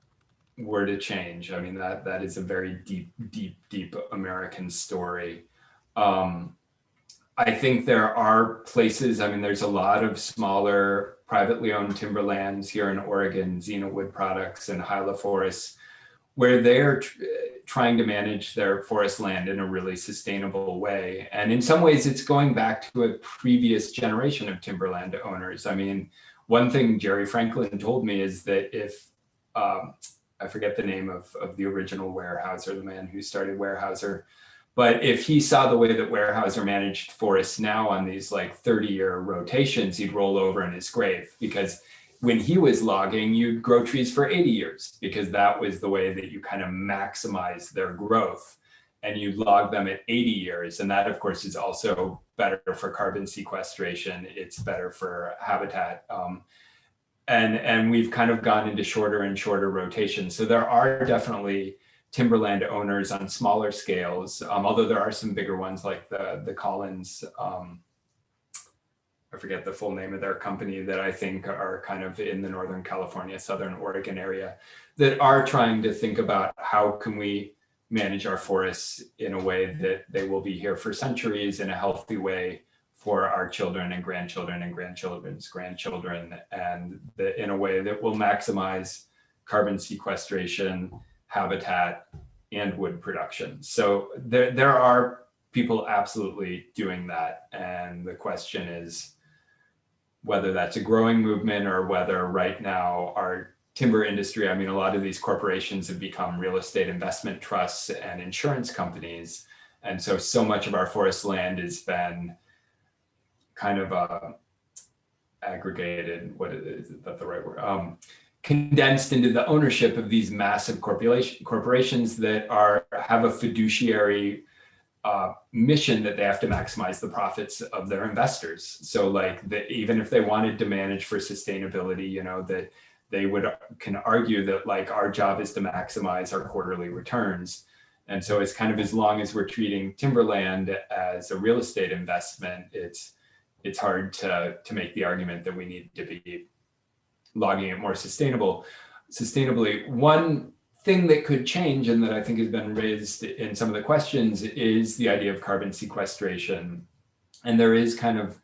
were to change. I mean, that is a very deep American story. I think there are places, I mean, there's a lot of smaller privately owned timberlands here in Oregon, Xena Wood Products and Hyla Forests, where they're trying to manage their forest land in a really sustainable way. And in some ways, it's going back to a previous generation of timberland owners. I mean, one thing Jerry Franklin told me is that if, I forget the name of the original Weyerhaeuser, the man who started Weyerhaeuser, but if he saw the way that Weyerhaeuser managed forests now on these like 30-year rotations, he'd roll over in his grave, because when he was logging, you'd grow trees for 80 years because that was the way that you kind of maximize their growth, and you log them at 80 years. And that, of course, is also better for carbon sequestration. It's better for habitat. And we've kind of gone into shorter and shorter rotations. So there are definitely timberland owners on smaller scales, although there are some bigger ones like the Collins, I forget the full name of their company, that I think are kind of in the Northern California, Southern Oregon area, that are trying to think about how can we manage our forests in a way that they will be here for centuries in a healthy way for our children and grandchildren and grandchildren's grandchildren, and in a way that will maximize carbon sequestration, habitat, and wood production. So there are people absolutely doing that. And the question is whether that's a growing movement or whether right now our timber industry, I mean, a lot of these corporations have become real estate investment trusts and insurance companies. And so much of our forest land has been kind of aggregated, is that the right word? Condensed into the ownership of these massive corporations that have a fiduciary mission that they have to maximize the profits of their investors. So like even if they wanted to manage for sustainability, you know, that they can argue that like our job is to maximize our quarterly returns. And so it's kind of, as long as we're treating timberland as a real estate investment, it's hard to make the argument that we need to be logging it more sustainably. One thing that could change, and that I think has been raised in some of the questions, is the idea of carbon sequestration. And there is kind of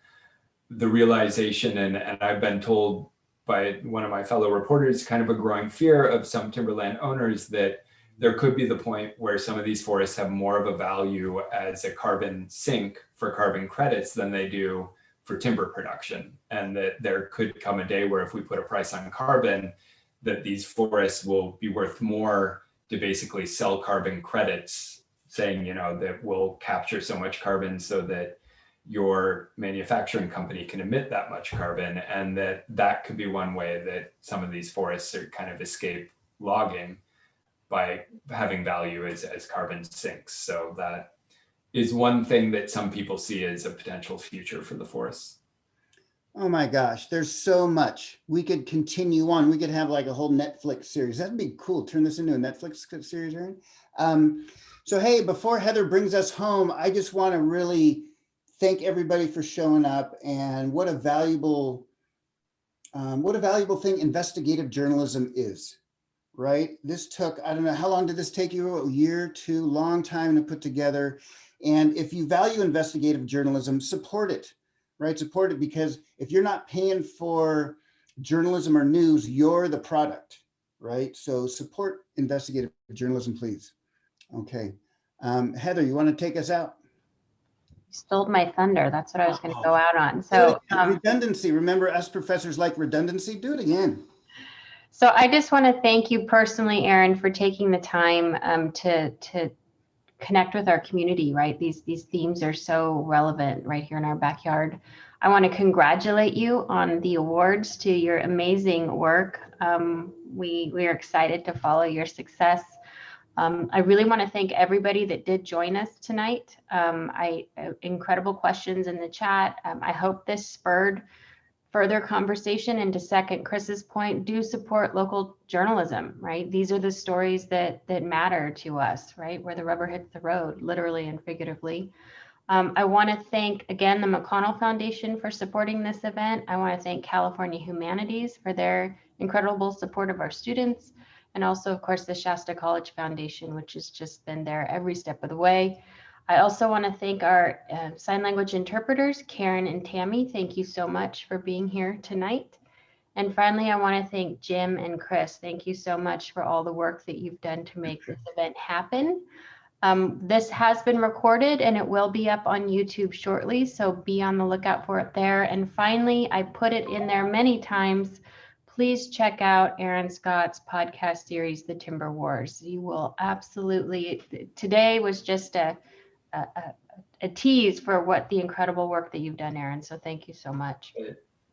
the realization, and I've been told by one of my fellow reporters, kind of a growing fear of some timberland owners, that there could be the point where some of these forests have more of a value as a carbon sink for carbon credits than they do for timber production. And that there could come a day where if we put a price on carbon, that these forests will be worth more to basically sell carbon credits, saying, you know, that we'll capture so much carbon so that your manufacturing company can emit that much carbon. And that could be one way that some of these forests are kind of escape logging, by having value as carbon sinks. So that is one thing that some people see as a potential future for the forests. Oh my gosh, there's so much. We could continue on. We could have like a whole Netflix series. That'd be cool. Turn this into a Netflix series, Aaron. So hey, before Heather brings us home, I just want to really thank everybody for showing up, and what a valuable thing investigative journalism is, right? This took, I don't know, how long did this take you? A year, 2, long time to put together. And if you value investigative journalism, support it, right? Support it, because if you're not paying for journalism or news, you're the product, right? So support investigative journalism, please. Okay. Heather, you want to take us out? You stole my thunder. That's what I was going to go out on. So redundancy. Remember, us professors like redundancy. Do it again. So I just want to thank you personally, Aaron, for taking the time to connect with our community, right? These themes are so relevant right here in our backyard. I want to congratulate you on the awards to your amazing work. We are excited to follow your success. I really want to thank everybody that did join us tonight. Incredible questions in the chat. I hope this spurred further conversation. And to second Chris's point, do support local journalism, right? These are the stories that matter to us, right? Where the rubber hits the road, literally and figuratively. I want to thank, again, the McConnell Foundation for supporting this event. I want to thank California Humanities for their incredible support of our students. And also, of course, the Shasta College Foundation, which has just been there every step of the way. I also want to thank our sign language interpreters, Karen and Tammy. Thank you so much for being here tonight. And finally, I want to thank Jim and Chris. Thank you so much for all the work that you've done to make this event happen. This has been recorded and it will be up on YouTube shortly, so be on the lookout for it there. And finally, I put it in there many times. Please check out Aaron Scott's podcast series, The Timber Wars. You will absolutely, today was just a tease for what the incredible work that you've done, Aaron. So thank you so much.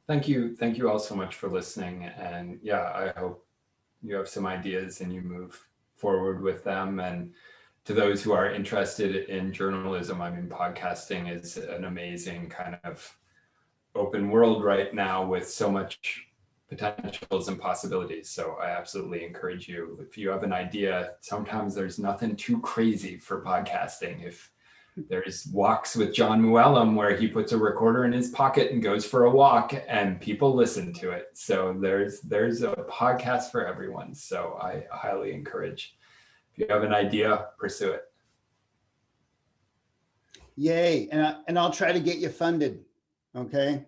Thank you all so much for listening. And yeah, I hope you have some ideas and you move forward with them. And to those who are interested in journalism, I mean, podcasting is an amazing kind of open world right now with so much potentials and possibilities. So I absolutely encourage you, if you have an idea, sometimes there's nothing too crazy for podcasting. If there's Walks with John Muellum, where he puts a recorder in his pocket and goes for a walk and people listen to it. So there's a podcast for everyone. So I highly encourage, if you have an idea, pursue it. Yay. And I'll try to get you funded. Okay.